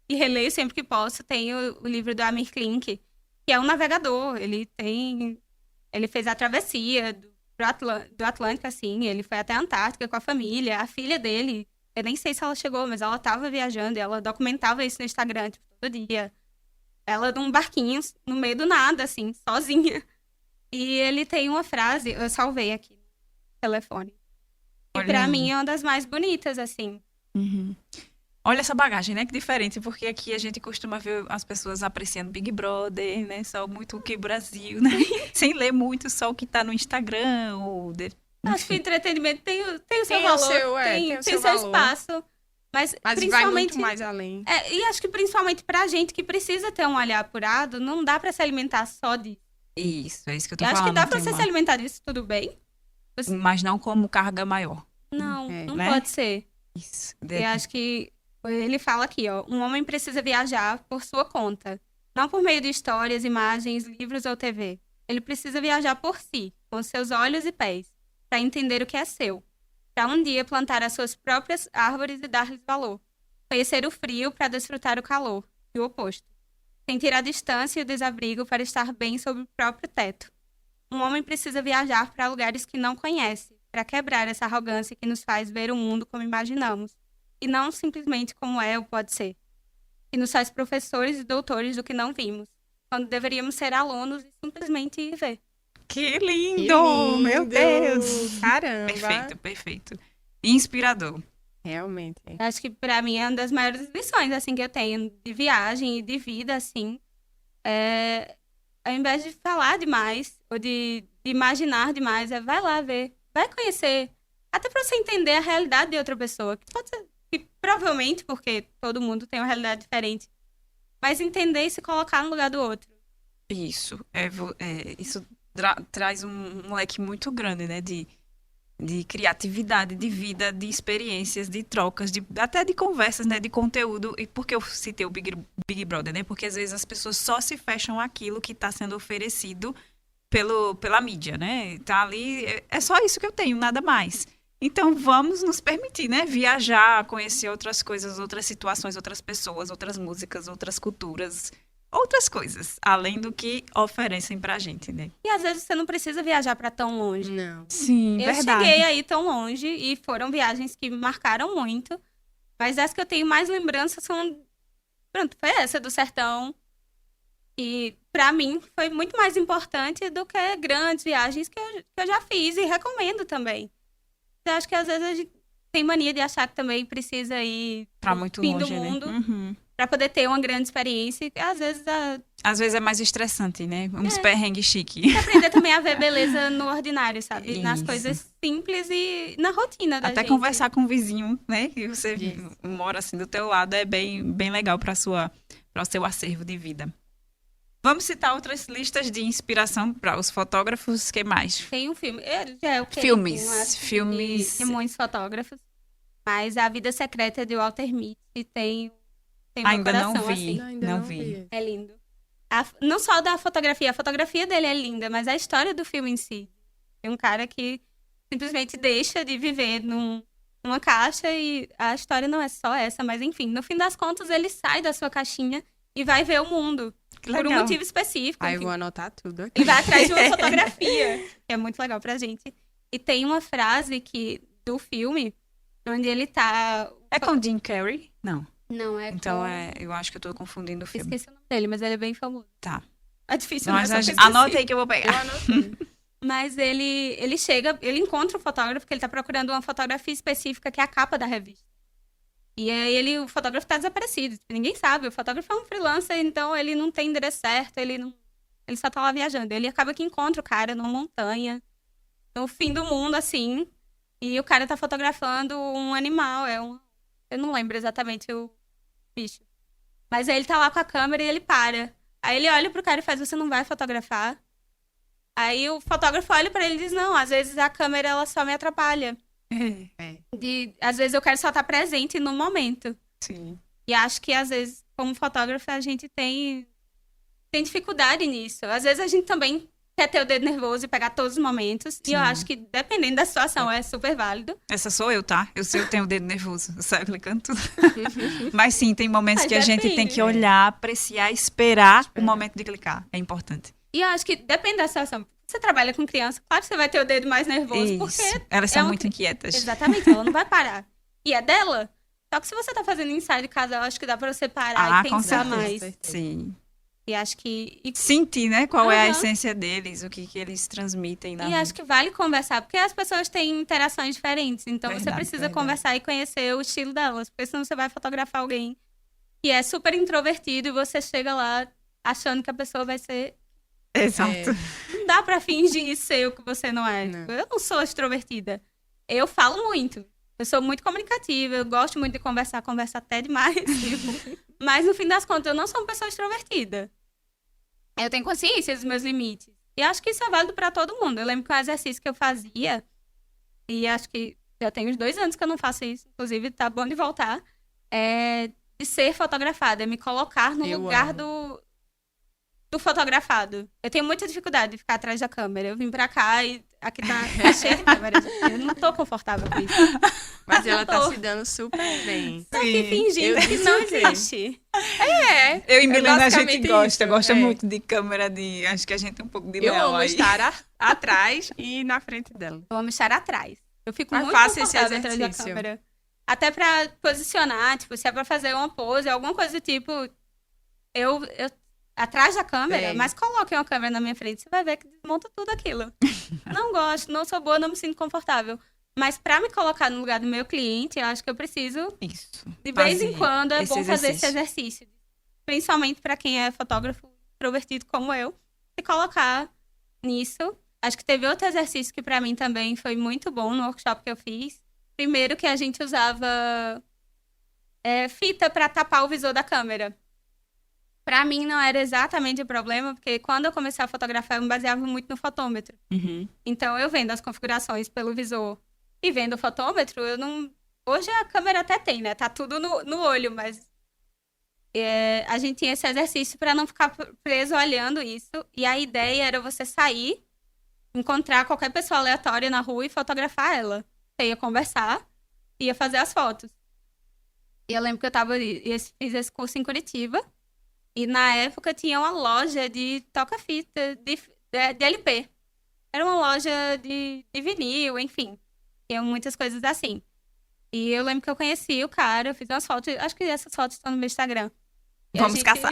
E releio sempre que posso. Tenho o livro do Amir Klink, que é um navegador. Ele fez a travessia do Atlântico, assim. Ele foi até a Antártica com a família. A filha dele, eu nem sei se ela chegou, mas ela tava viajando e ela documentava isso no Instagram, tipo, todo dia. Ela num barquinho, no meio do nada, assim, sozinha. E ele tem uma frase, eu salvei aqui no telefone. E Olha pra aí. mim é uma das mais bonitas, assim. Uhum. Olha essa bagagem, né? Que diferente, porque aqui a gente costuma ver as pessoas apreciando Big Brother, né? Só muito o que Brasil, né? Sem ler muito só o que tá no Instagram ou... Acho que o entretenimento tem o seu Tem o valor, seu, tem tem o seu seu valor. espaço. Mas Mas vai principalmente... muito mais além. E acho que principalmente pra gente que precisa ter um olhar apurado, não dá pra se alimentar só disso. Isso, é isso que eu tô Eu acho falando. que dá pra tem você se uma- alimentar disso, tudo bem. Mas não como carga maior. Não, É, não né? pode ser. Isso. Eu acho que ele fala aqui, ó, um homem precisa viajar por sua conta, não por meio de histórias, imagens, livros ou TV. ele precisa viajar por si, com seus olhos e pés, para entender o que é seu, para um dia plantar as suas próprias árvores e dar-lhes valor, conhecer o frio para desfrutar o calor, e o oposto, sentir a distância e o desabrigo para estar bem sob o próprio teto. Um homem precisa viajar para lugares que não conhece, para quebrar essa arrogância que nos faz ver o mundo como imaginamos, e não simplesmente como é ou pode ser, que nos faz professores e doutores do que não vimos, quando deveríamos ser alunos e simplesmente ir ver. Que lindo! Meu Deus! Caramba! Perfeito, perfeito. Inspirador. Realmente. Acho que para mim é uma das maiores lições assim que eu tenho de viagem e de vida assim, ao invés de falar demais ou de imaginar demais, vai lá ver, vai conhecer, até para você entender a realidade de outra pessoa, que pode ser, que provavelmente, porque todo mundo tem uma realidade diferente, mas entender e se colocar no lugar do outro. Isso. Isso traz um leque muito grande, né? De criatividade, de vida, de experiências, de trocas, até de conversas, né? De conteúdo. E por que eu citei o Big Brother, né? Porque às vezes as pessoas só se fecham àquilo que está sendo oferecido pela mídia, né? Tá ali, é só isso que eu tenho, nada mais. Então vamos nos permitir, né? Viajar, conhecer outras coisas, outras situações, outras pessoas, outras músicas, outras culturas, outras coisas, além do que oferecem pra gente, né? E às vezes você não precisa viajar para tão longe. Não. Sim, Eu verdade. cheguei aí tão longe e foram viagens que me marcaram muito, mas as que eu tenho mais lembranças são, pronto, foi essa do sertão. E pra mim foi muito mais importante do que grandes viagens que eu já fiz e recomendo também. Eu acho que às vezes a gente tem mania de achar que também precisa ir Pra pro muito fim longe, do mundo, né? Uhum. pra poder ter uma grande experiência. E às vezes Às vezes é mais estressante, né? Uns perrengues chique. aprender também a ver beleza no ordinário, sabe? Nas Isso. coisas simples e na rotina da Até gente. conversar com o vizinho, né? Que você Isso. mora assim do teu lado é bem legal para o seu acervo de vida. Vamos citar outras listas de inspiração para os fotógrafos. Que mais? Tem um filme, já é o que Filmes. de muitos fotógrafos, mas A Vida Secreta de Walter Mitty tem meu Ainda não coração, vi. assim. Ainda Não não vi. vi. É lindo. Não só da fotografia, a fotografia dele é linda, mas a história do filme em si. Tem um cara que simplesmente deixa de viver numa caixa e a história não é só essa, mas enfim, no fim das contas ele sai da sua caixinha e vai ver o mundo. Que Por um legal. motivo específico. Aí eu enfim. vou anotar tudo aqui. E vai atrás de uma fotografia, que é muito legal pra gente. E tem uma frase do filme, onde ele tá... É com Jim Carrey? Não. Não, é Então com... eu acho que eu tô confundindo o filme. Esqueci o nome dele, mas ele é bem famoso. Tá. É difícil, Mas mas anote aí que eu vou Eu pegar. anotei. Mas ele chega, ele encontra o fotógrafo, que ele tá procurando uma fotografia específica, que é a capa da revista. E aí o fotógrafo tá desaparecido, ninguém sabe, o fotógrafo é um freelancer, então ele não tem endereço certo, ele só tá lá viajando. Ele acaba que encontra o cara numa montanha, no fim do mundo, assim, e o cara tá fotografando um animal, eu não lembro exatamente o bicho. Mas aí ele tá lá com a câmera e ele para. Aí ele olha pro cara e faz, você não vai fotografar? Aí o fotógrafo olha pra ele e diz, não, às vezes a câmera ela só me atrapalha. É. Às vezes eu quero só estar presente no momento. Sim. E acho que às vezes, como fotógrafo, a gente tem dificuldade nisso. Às vezes a gente também quer ter o dedo nervoso e pegar todos os momentos. Sim. E eu acho que, dependendo da situação, é super válido. Essa sou eu, tá? Eu tenho o dedo nervoso. Eu saio clicando tudo. Mas sim, tem momentos Mas que a gente tem depende. que olhar, apreciar, esperar o Esperar. momento de clicar. É importante. E eu acho que depende da situação. Você trabalha com criança, claro que você vai ter o dedo mais nervoso, Isso. porque Elas são é um- muito inquietas. exatamente, ela não vai parar. E é dela. Só que se você tá fazendo ensaio de casa, eu acho que dá pra você parar e Com pensar certeza. mais. Sim. E acho que... Sentir, né? Qual é a Aham. essência deles, o que eles transmitem na E vida. acho que vale conversar, porque as pessoas têm interações diferentes. Então você Verdade, precisa verdade. conversar e conhecer o estilo delas. Porque senão você vai fotografar alguém que é super introvertido e você chega lá achando que a pessoa vai ser... Exato. Não dá pra fingir ser o que você não é. Não. Eu não sou extrovertida. Eu falo muito. Eu sou muito comunicativa, eu gosto muito de conversar, converso até demais. Mas no fim das contas, eu não sou uma pessoa extrovertida. Eu tenho consciência dos meus limites. E acho que isso é válido pra todo mundo. Eu lembro que um exercício que eu fazia, e acho que já tem uns 2 anos que eu não faço isso, inclusive tá bom de voltar, é de ser fotografada, é me colocar no Eu lugar amo. do fotografado. Eu tenho muita dificuldade de ficar atrás da câmera. Eu vim pra cá e aqui tá cheio de câmera. Eu não tô confortável com isso. Mas ela tá se dando super bem. Tô aqui fingindo que não existe. Eu e Milena, a gente basicamente gosta. isso, Gosta é. muito de câmera, acho que a gente tem um pouco de Eu leão amo aí. estar atrás e na frente dela. Eu amo estar atrás. Eu fico Mas muito faça esse confortável atrás da exercício. câmera. Até pra posicionar, tipo, se é pra fazer uma pose, alguma coisa do tipo, eu atrás da câmera, É. mas coloque uma câmera na minha frente, você vai ver que desmonta tudo aquilo. Não gosto, não sou boa, não me sinto confortável. Mas pra me colocar no lugar do meu cliente, eu acho que eu preciso, Isso. de vez em Fazer quando, é esse bom fazer esse exercício. exercício. Principalmente pra quem é fotógrafo introvertido como eu, se colocar nisso. Acho que teve outro exercício que pra mim também foi muito bom no workshop que eu fiz. Primeiro que a gente usava fita pra tapar o visor da câmera. Pra mim não era exatamente o problema, porque quando eu comecei a fotografar, eu me baseava muito no fotômetro. Uhum. Então, eu vendo as configurações pelo visor e vendo o fotômetro, eu não... Hoje a câmera até tem, né? Tá tudo no olho, mas a gente tinha esse exercício pra não ficar preso olhando isso. E a ideia era você sair, encontrar qualquer pessoa aleatória na rua e fotografar ela. Você ia conversar, ia fazer as fotos. E eu lembro que fiz esse curso em Curitiba. E na época tinha uma loja de toca-fita, de LP. Era uma loja de vinil, enfim. Tinha muitas coisas assim. E eu lembro que eu conheci o cara, eu fiz umas fotos, acho que essas fotos estão no meu Instagram. E Vamos caçar.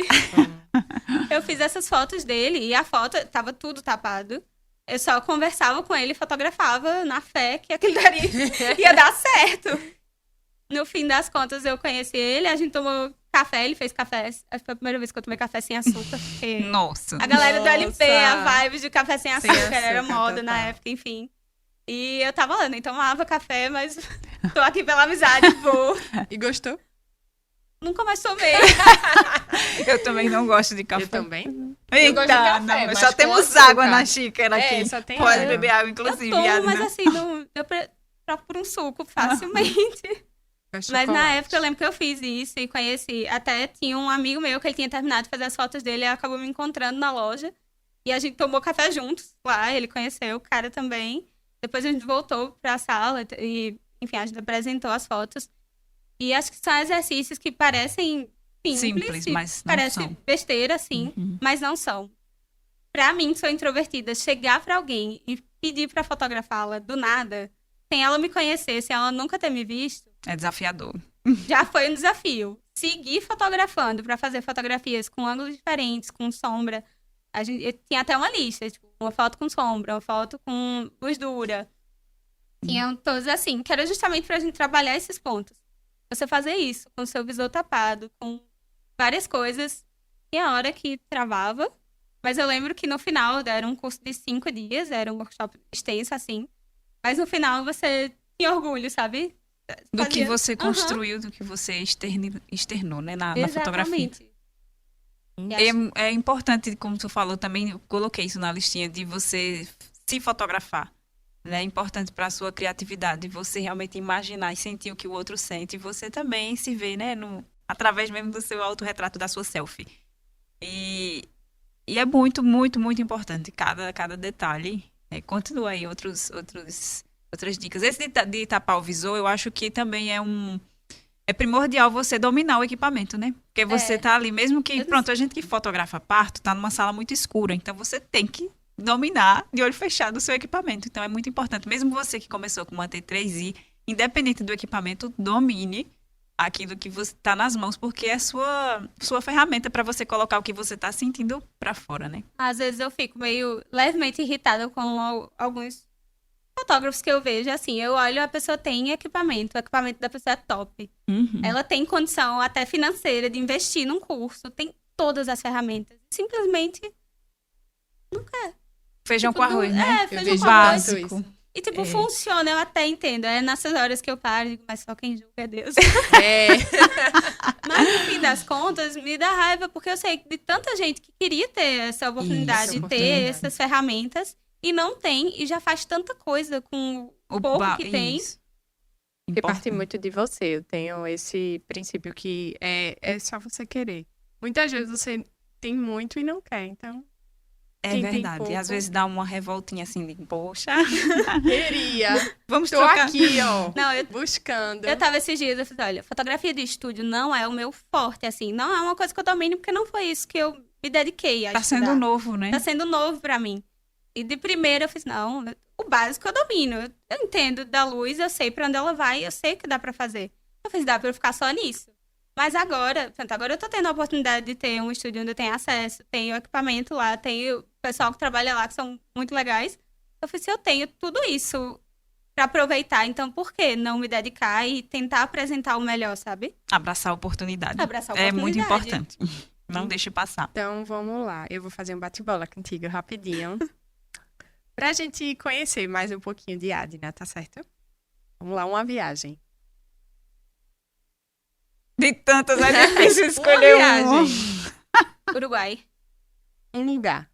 Eu fiz essas fotos dele e a foto tava tudo tapado. Eu só conversava com ele e fotografava na fé que aquilo daria ia dar certo. No fim das contas, eu conheci ele, a gente tomou café, ele fez café. Acho que foi a primeira vez que eu tomei café sem açúcar. Porque Nossa. a galera do LP, Nossa. a vibe de café sem Sem açúcar, era açúcar, moda na total. época, enfim. E eu tava lá, nem tomava café, mas tô aqui pela amizade, vou. E gostou? Nunca mais tomei. Eu também não gosto de café. Eu também. Eita, gosto de café, não, mas só com temos açúcar. água na xícara É, aqui. só tem Pode água. beber água, Eu inclusive. tomo, Adna. mas assim, eu procuro um suco facilmente. Gosto de Mas na chocolate. época eu lembro que eu fiz isso e conheci. Até tinha um amigo meu que ele tinha terminado de fazer as fotos dele e acabou me encontrando na loja. E a gente tomou café juntos lá, ele conheceu o cara também. Depois a gente voltou pra sala e, enfim, a gente apresentou as fotos. E acho que são exercícios que parecem simples, Simples, mas não parece são. besteira, assim, Uhum. mas não são. Pra mim, que sou introvertida, chegar pra alguém e pedir pra fotografá-la do nada, sem ela me conhecer, sem ela nunca ter me visto, É desafiador. já foi um desafio. Seguir fotografando pra fazer fotografias com ângulos diferentes, com sombra. Eu tinha até uma lista, tipo, uma foto com sombra, uma foto com luz dura. Tinham todos assim, que era justamente pra gente trabalhar esses pontos. Você fazer isso, com o seu visor tapado, com várias coisas. Tinha hora que travava, mas eu lembro que no final era um curso de 5 dias, era um workshop extenso, assim. Mas no final você tinha orgulho, sabe? Do que Fazia- você Aham. construiu, do que você externou, né, na fotografia. Exatamente. E acho- É importante, como tu falou também, eu coloquei isso na listinha, de você se fotografar. Né? É importante para a sua criatividade, você realmente imaginar e sentir o que o outro sente. E você também se vê, né, através mesmo do seu autorretrato, da sua selfie. E é muito, muito, muito importante cada detalhe. Continua aí outras dicas. Esse de tapar o visor, eu acho que também é primordial você dominar o equipamento, né? Porque você tá ali, mesmo que, pronto, a gente que fotografa parto, tá numa sala muito escura, então você tem que dominar de olho fechado o seu equipamento. Então é muito importante, mesmo você que começou com uma T3i, independente do equipamento, domine aquilo que você tá nas mãos, porque é sua ferramenta para você colocar o que você tá sentindo para fora, né? Às vezes eu fico meio levemente irritada com alguns fotógrafos que eu vejo, assim, eu olho, a pessoa tem equipamento, o equipamento da pessoa é top. Uhum. Ela tem condição, até financeira, de investir num curso, tem todas as ferramentas. Simplesmente não quer. Feijão Tipo, com arroz, né? Eu feijão vejo com arroz. muito Básico. isso. E, tipo, funciona, eu até entendo. É nessas horas que eu paro e digo, mas só quem julga é Deus. É. Mas, no fim das contas, me dá raiva, porque eu sei de tanta gente que queria ter essa oportunidade Isso, de ter oportunidade. essas ferramentas e não tem, e já faz tanta coisa com o pouco que tem. Isso. Porque parte Importante. muito de você. Eu tenho esse princípio que é só você querer. Muitas vezes você tem muito e não quer, então É quem tem verdade. pouco. Às vezes dá uma revoltinha assim de, poxa, queria. vamos Tô trocar. aqui, ó, Não, eu buscando. tava esses dias, eu falei, olha, fotografia de estúdio não é o meu forte, assim. Não é uma coisa que eu domino, porque não foi isso que eu me dediquei a Tá estudar. sendo novo, né? Tá sendo novo pra mim. E de primeira eu fiz, não, o básico eu domino. Eu entendo da luz, eu sei pra onde ela vai, eu sei o que dá pra fazer. Eu fiz, dá pra eu ficar só nisso. Mas agora, portanto, agora eu tô tendo a oportunidade de ter um estúdio onde eu tenho acesso, tenho equipamento lá, tenho pessoal que trabalha lá que são muito legais. Eu fiz, se eu tenho tudo isso pra aproveitar, então por que não me dedicar e tentar apresentar o melhor, sabe? Abraçar a oportunidade. Abraçar a É muito oportunidade. importante. Não deixe passar. Então, vamos lá. Eu vou fazer um bate-bola contigo rapidinho. Pra gente conhecer mais um pouquinho de Adna, tá certo? Vamos lá, uma viagem. De tantas, é difícil Uma escolher um. viagem. Uruguai. Um lugar.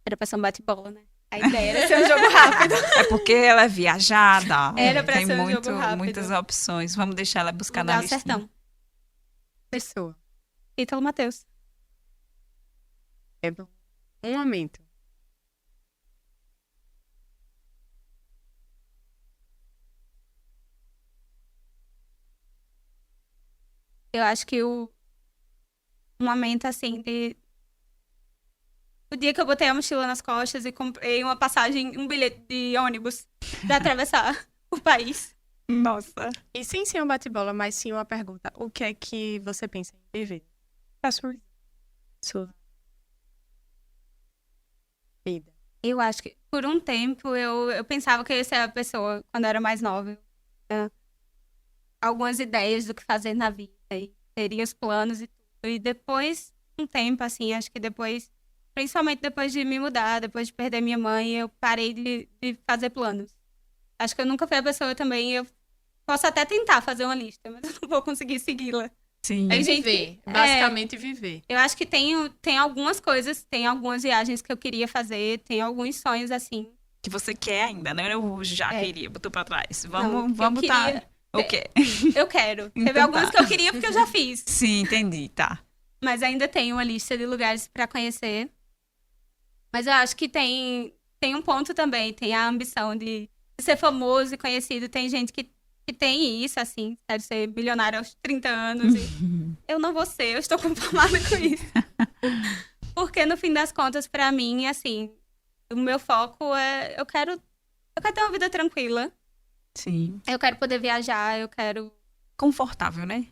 Era pra ser um bate-bola, né? A ideia era ser um jogo rápido. É porque ela é viajada. Era pra Tem ser um jogo rápido. muitas opções. Vamos deixar ela buscar Lugar na ao lista. sertão. Pessoa. Ítalo Mateus. É bom. Um momento. Eu acho que um momento, assim, o dia que eu botei a mochila nas costas e comprei uma passagem, um bilhete de ônibus pra atravessar o país. Nossa. E sem ser um bate-bola, mas sim uma pergunta. O que é que você pensa em viver? A sua vida. Eu acho que, por um tempo, eu pensava que eu ia ser a pessoa, quando eu era mais nova. Eu tinha algumas ideias do que fazer na vida. E teria os planos e tudo. E depois, um tempo, assim, acho que depois, principalmente depois de me mudar, depois de perder minha mãe, eu parei de fazer planos. Acho que eu nunca fui a pessoa também. Eu posso até tentar fazer uma lista, mas eu não vou conseguir segui-la. Sim. Aí, gente, Viver. Basicamente viver. Eu acho que tem algumas coisas, tem algumas viagens que eu queria fazer, tem alguns sonhos, assim. Que você quer ainda, né? Eu já É. queria, botou pra trás. Não, Vamos, eu vamos queria- tá. O quê? Eu quero. Teve Então algumas tá. que eu queria porque eu já fiz. Sim, entendi, tá. Mas ainda tem uma lista de lugares pra conhecer. Mas eu acho que tem um ponto também, tem a ambição de ser famoso e conhecido. Tem gente que tem isso, assim, quero ser bilionária aos 30 anos. E eu não vou ser, eu estou conformada com isso. Porque no fim das contas, pra mim, assim, o meu foco é eu quero ter uma vida tranquila. Sim. Eu quero poder viajar, eu quero Confortável, né?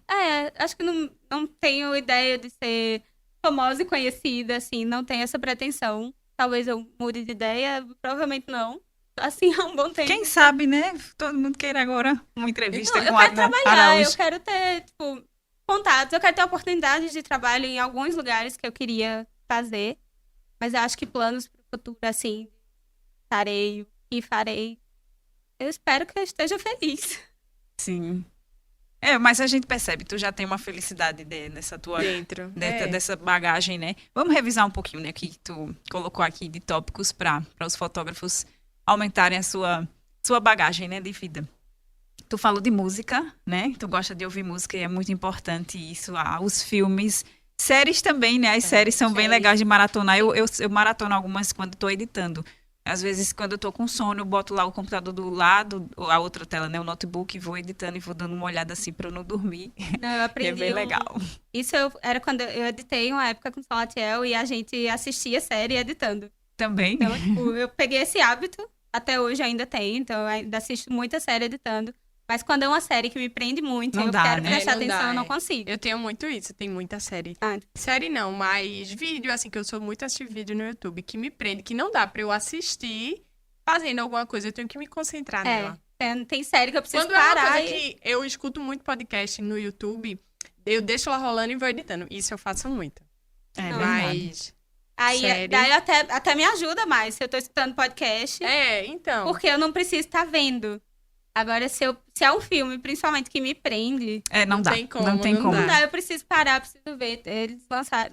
acho que não tenho ideia de ser famosa e conhecida, assim, não tenho essa pretensão. Talvez eu mude de ideia, provavelmente não. Assim, há um bom tempo. Quem sabe, né? Todo mundo queira agora uma entrevista Não, eu com quero Adna trabalhar, Araújo. eu quero ter, tipo, contatos, eu quero ter oportunidades de trabalho em alguns lugares que eu queria fazer. Mas eu acho que planos para o futuro, assim, estarei e farei. Eu espero que eu esteja feliz. Sim. É, mas a gente percebe, tu já tem uma felicidade nessa tua Dentro. dessa bagagem, né? Vamos revisar um pouquinho, né, o que tu colocou aqui de tópicos para os fotógrafos aumentarem a sua bagagem, né, de vida. Tu falou de música, né? Tu gosta de ouvir música e é muito importante isso. Os filmes, séries também, né? As séries são bem séries. legais de maratonar. Eu maratono algumas quando estou editando. Às vezes, quando eu tô com sono, eu boto lá o computador do lado, a outra tela, né? O notebook, e vou editando e vou dando uma olhada assim pra eu não dormir. Não, eu Que aprendi. é bem legal. Isso era quando eu editei uma época com o Salatiel e a gente assistia série editando. Também. Então, tipo, eu peguei esse hábito, até hoje eu ainda tenho, então eu ainda assisto muita série editando. Mas quando é uma série que me prende muito, Não eu dá, quero né? prestar Não dá, atenção, eu é. não consigo. Eu tenho muito isso, tem muita série. Ah, Série não, mas vídeo, assim, que eu sou muito assistir vídeo no YouTube, que me prende, que não dá pra eu assistir fazendo alguma coisa, eu tenho que me concentrar nela. tem série que eu preciso Quando é uma parar coisa e... que eu escuto muito podcast no YouTube, eu deixo ela rolando e vou editando. Isso eu faço muito. É Não, verdade. Mas... Aí série. daí até me ajuda mais se eu tô escutando podcast, então... porque eu não preciso estar vendo. Agora, se é um filme, principalmente, que me prende, Não dá. tem como, não tem não como. não dá, eu preciso parar, preciso ver. Eles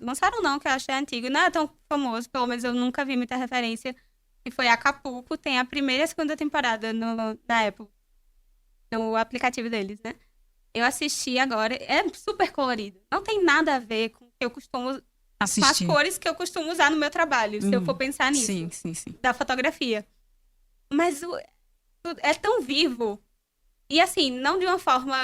lançaram não, que eu acho que é antigo, não é tão famoso, pelo menos eu nunca vi muita referência, que foi Acapulco, tem a primeira e a segunda temporada na Apple, no aplicativo deles, né? Eu assisti agora, é super colorido. Não tem nada a ver com o que eu costumo, com as Assistir. cores que eu costumo usar no meu trabalho, se eu for pensar nisso, Sim, sim, sim. da fotografia. Mas é tão vivo. E assim, não de uma forma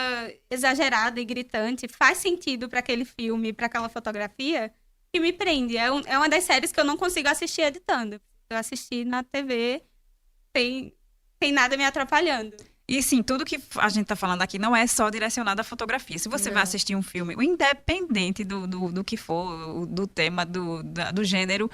exagerada e gritante, faz sentido para aquele filme, para aquela fotografia, que me prende. É uma das séries que eu não consigo assistir editando. Eu assisti na TV sem nada me atrapalhando. E sim, tudo que a gente tá falando aqui não é só direcionado à fotografia. Se você vai assistir um filme, independente do que for, do tema, do gênero,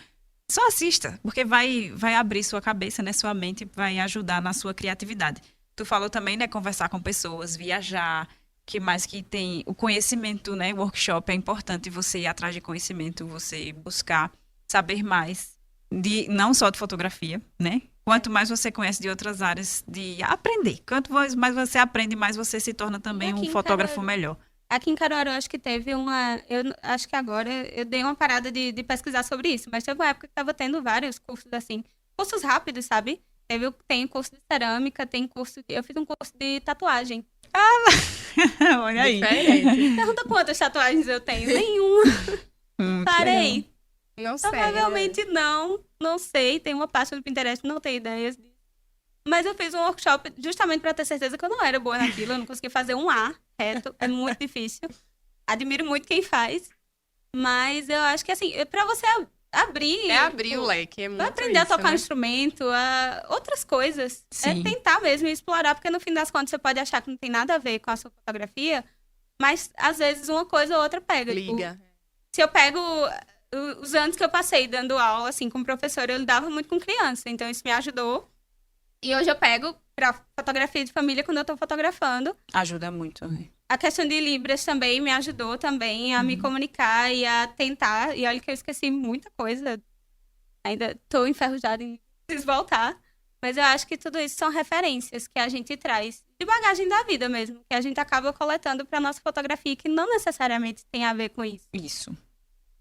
só assista, porque vai abrir sua cabeça, né? Sua mente, vai ajudar na sua criatividade. Tu falou também, né? Conversar com pessoas, viajar, que mais que tem o conhecimento, né? Workshop é importante você ir atrás de conhecimento, você buscar saber mais, não só de fotografia, né? Quanto mais você conhece de outras áreas, de aprender. Quanto mais você aprende, mais você se torna também um fotógrafo melhor. Aqui em Caruaru, acho que teve uma... Eu acho que agora eu dei uma parada de pesquisar sobre isso, mas teve uma época que estava tendo vários cursos, assim, cursos rápidos, sabe? Tem curso de cerâmica, eu fiz um curso de tatuagem. Olha aí. Diferente. Pergunta quantas tatuagens eu tenho. Nenhuma. Parei. Não sei. Provavelmente não sei. Tem uma página do Pinterest, não tenho ideias disso. Mas eu fiz um workshop justamente para ter certeza que eu não era boa naquilo. Eu não consegui fazer um A reto. É muito difícil. Admiro muito quem faz. Mas eu acho que, assim, para você abrir... É abrir o leque, é muito Vai aprender a tocar um né? instrumento, outras coisas. Sim. É tentar mesmo explorar, porque no fim das contas você pode achar que não tem nada a ver com a sua fotografia, mas às vezes uma coisa ou outra pega. Liga. Se eu pego os anos que eu passei dando aula, assim, como professora, eu lidava muito com criança, então isso me ajudou. E hoje eu pego pra fotografia de família quando eu tô fotografando. Ajuda muito, né? A questão de Libras também me ajudou também a me comunicar e a tentar. E olha que eu esqueci muita coisa. Ainda tô enferrujada em preciso voltar. Mas eu acho que tudo isso são referências que a gente traz de bagagem da vida mesmo. Que a gente acaba coletando pra nossa fotografia, que não necessariamente tem a ver com isso. Isso.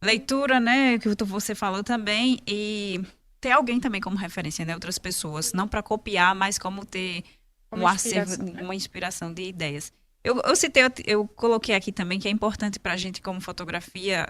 Leitura, né? Que você falou também. E ter alguém também como referência, né? Outras pessoas. Não para copiar, mas como ter um acervo, uma inspiração de ideias. Eu coloquei aqui também que é importante pra gente como fotografia,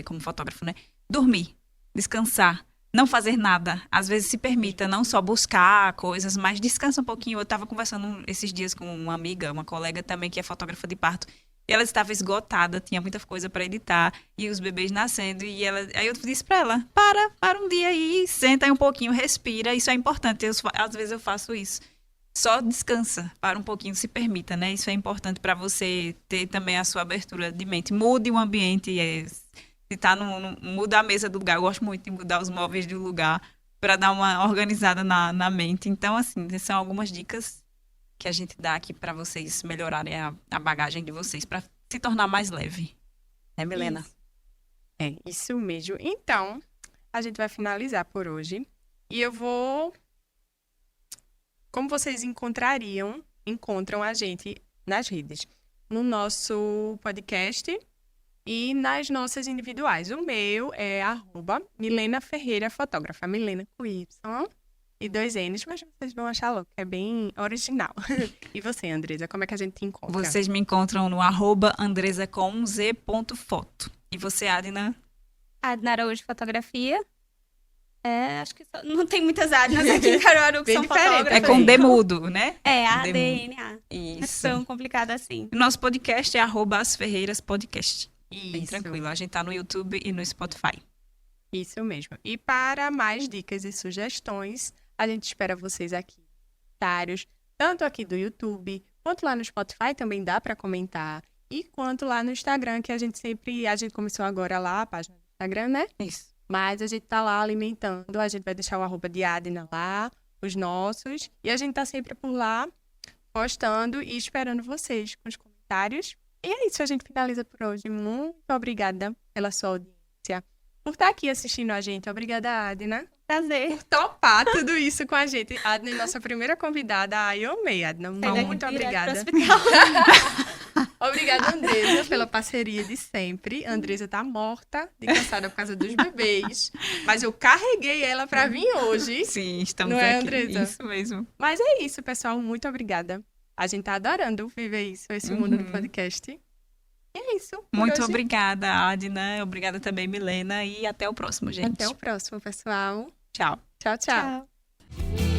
como fotógrafo, né? Dormir, descansar, não fazer nada. Às vezes se permita não só buscar coisas, mas descansa um pouquinho. Eu estava conversando esses dias com uma amiga, uma colega também que é fotógrafa de parto. E ela estava esgotada, tinha muita coisa para editar e os bebês nascendo. Aí eu disse para ela, para um dia aí, senta aí um pouquinho, respira. Isso é importante. Às vezes eu faço isso. Só descansa, para um pouquinho, se permita, né? Isso é importante para você ter também a sua abertura de mente. Mude o ambiente, se tá muda a mesa do lugar. Eu gosto muito de mudar os móveis do lugar para dar uma organizada na mente. Então, assim, essas são algumas dicas que a gente dá aqui para vocês melhorarem a bagagem de vocês, para se tornar mais leve. Né, Milena? Isso mesmo. Então, a gente vai finalizar por hoje. E eu vou... Como vocês encontram a gente nas redes? No nosso podcast e nas nossas individuais. O meu é @Milena Ferreira Fotógrafa. Milena com Y e 2 N's, mas vocês vão achar logo, é bem original. E você, Andresa, como é que a gente te encontra? Vocês me encontram no @Andresa com z.foto. E você, Adna? Adna Araújo Fotografia. Acho que não tem muitas Adnas aqui em Caruaru que são fotógrafas. É com D mudo, né? ADNA. Isso. Não é tão complicado assim. O nosso podcast é @AsFerreirasPodcast. Bem Isso. tranquilo. A gente tá no YouTube e no Spotify. Isso mesmo. E para mais dicas e sugestões, a gente espera vocês aqui. Comentários, tanto aqui do YouTube, quanto lá no Spotify também dá para comentar. E quanto lá no Instagram, que a gente começou agora lá, a página do Instagram, né? Isso. Mas a gente tá lá alimentando, a gente vai deixar o @de Adna lá, os nossos. E a gente tá sempre por lá, postando e esperando vocês com os comentários. E é isso, a gente finaliza por hoje. Muito obrigada pela sua audiência, por estar aqui assistindo a gente. Obrigada, Adna. Prazer. Por topar tudo isso com a gente. Adna é nossa primeira convidada. Ai, eu amei, Adna. Muito obrigada. Obrigada, Andresa, pela parceria de sempre. A Andresa tá morta de cansada por causa dos bebês. Mas eu carreguei ela pra vir hoje. Sim, estamos Não aqui. é, Andresa? Isso mesmo. Mas é isso, pessoal. Muito obrigada. A gente tá adorando viver isso, esse mundo do podcast. E é isso. por Muito hoje. obrigada, Adna. Obrigada também, Milena. E até o próximo, gente. Até o próximo, pessoal. Tchau. Tchau, tchau. Tchau.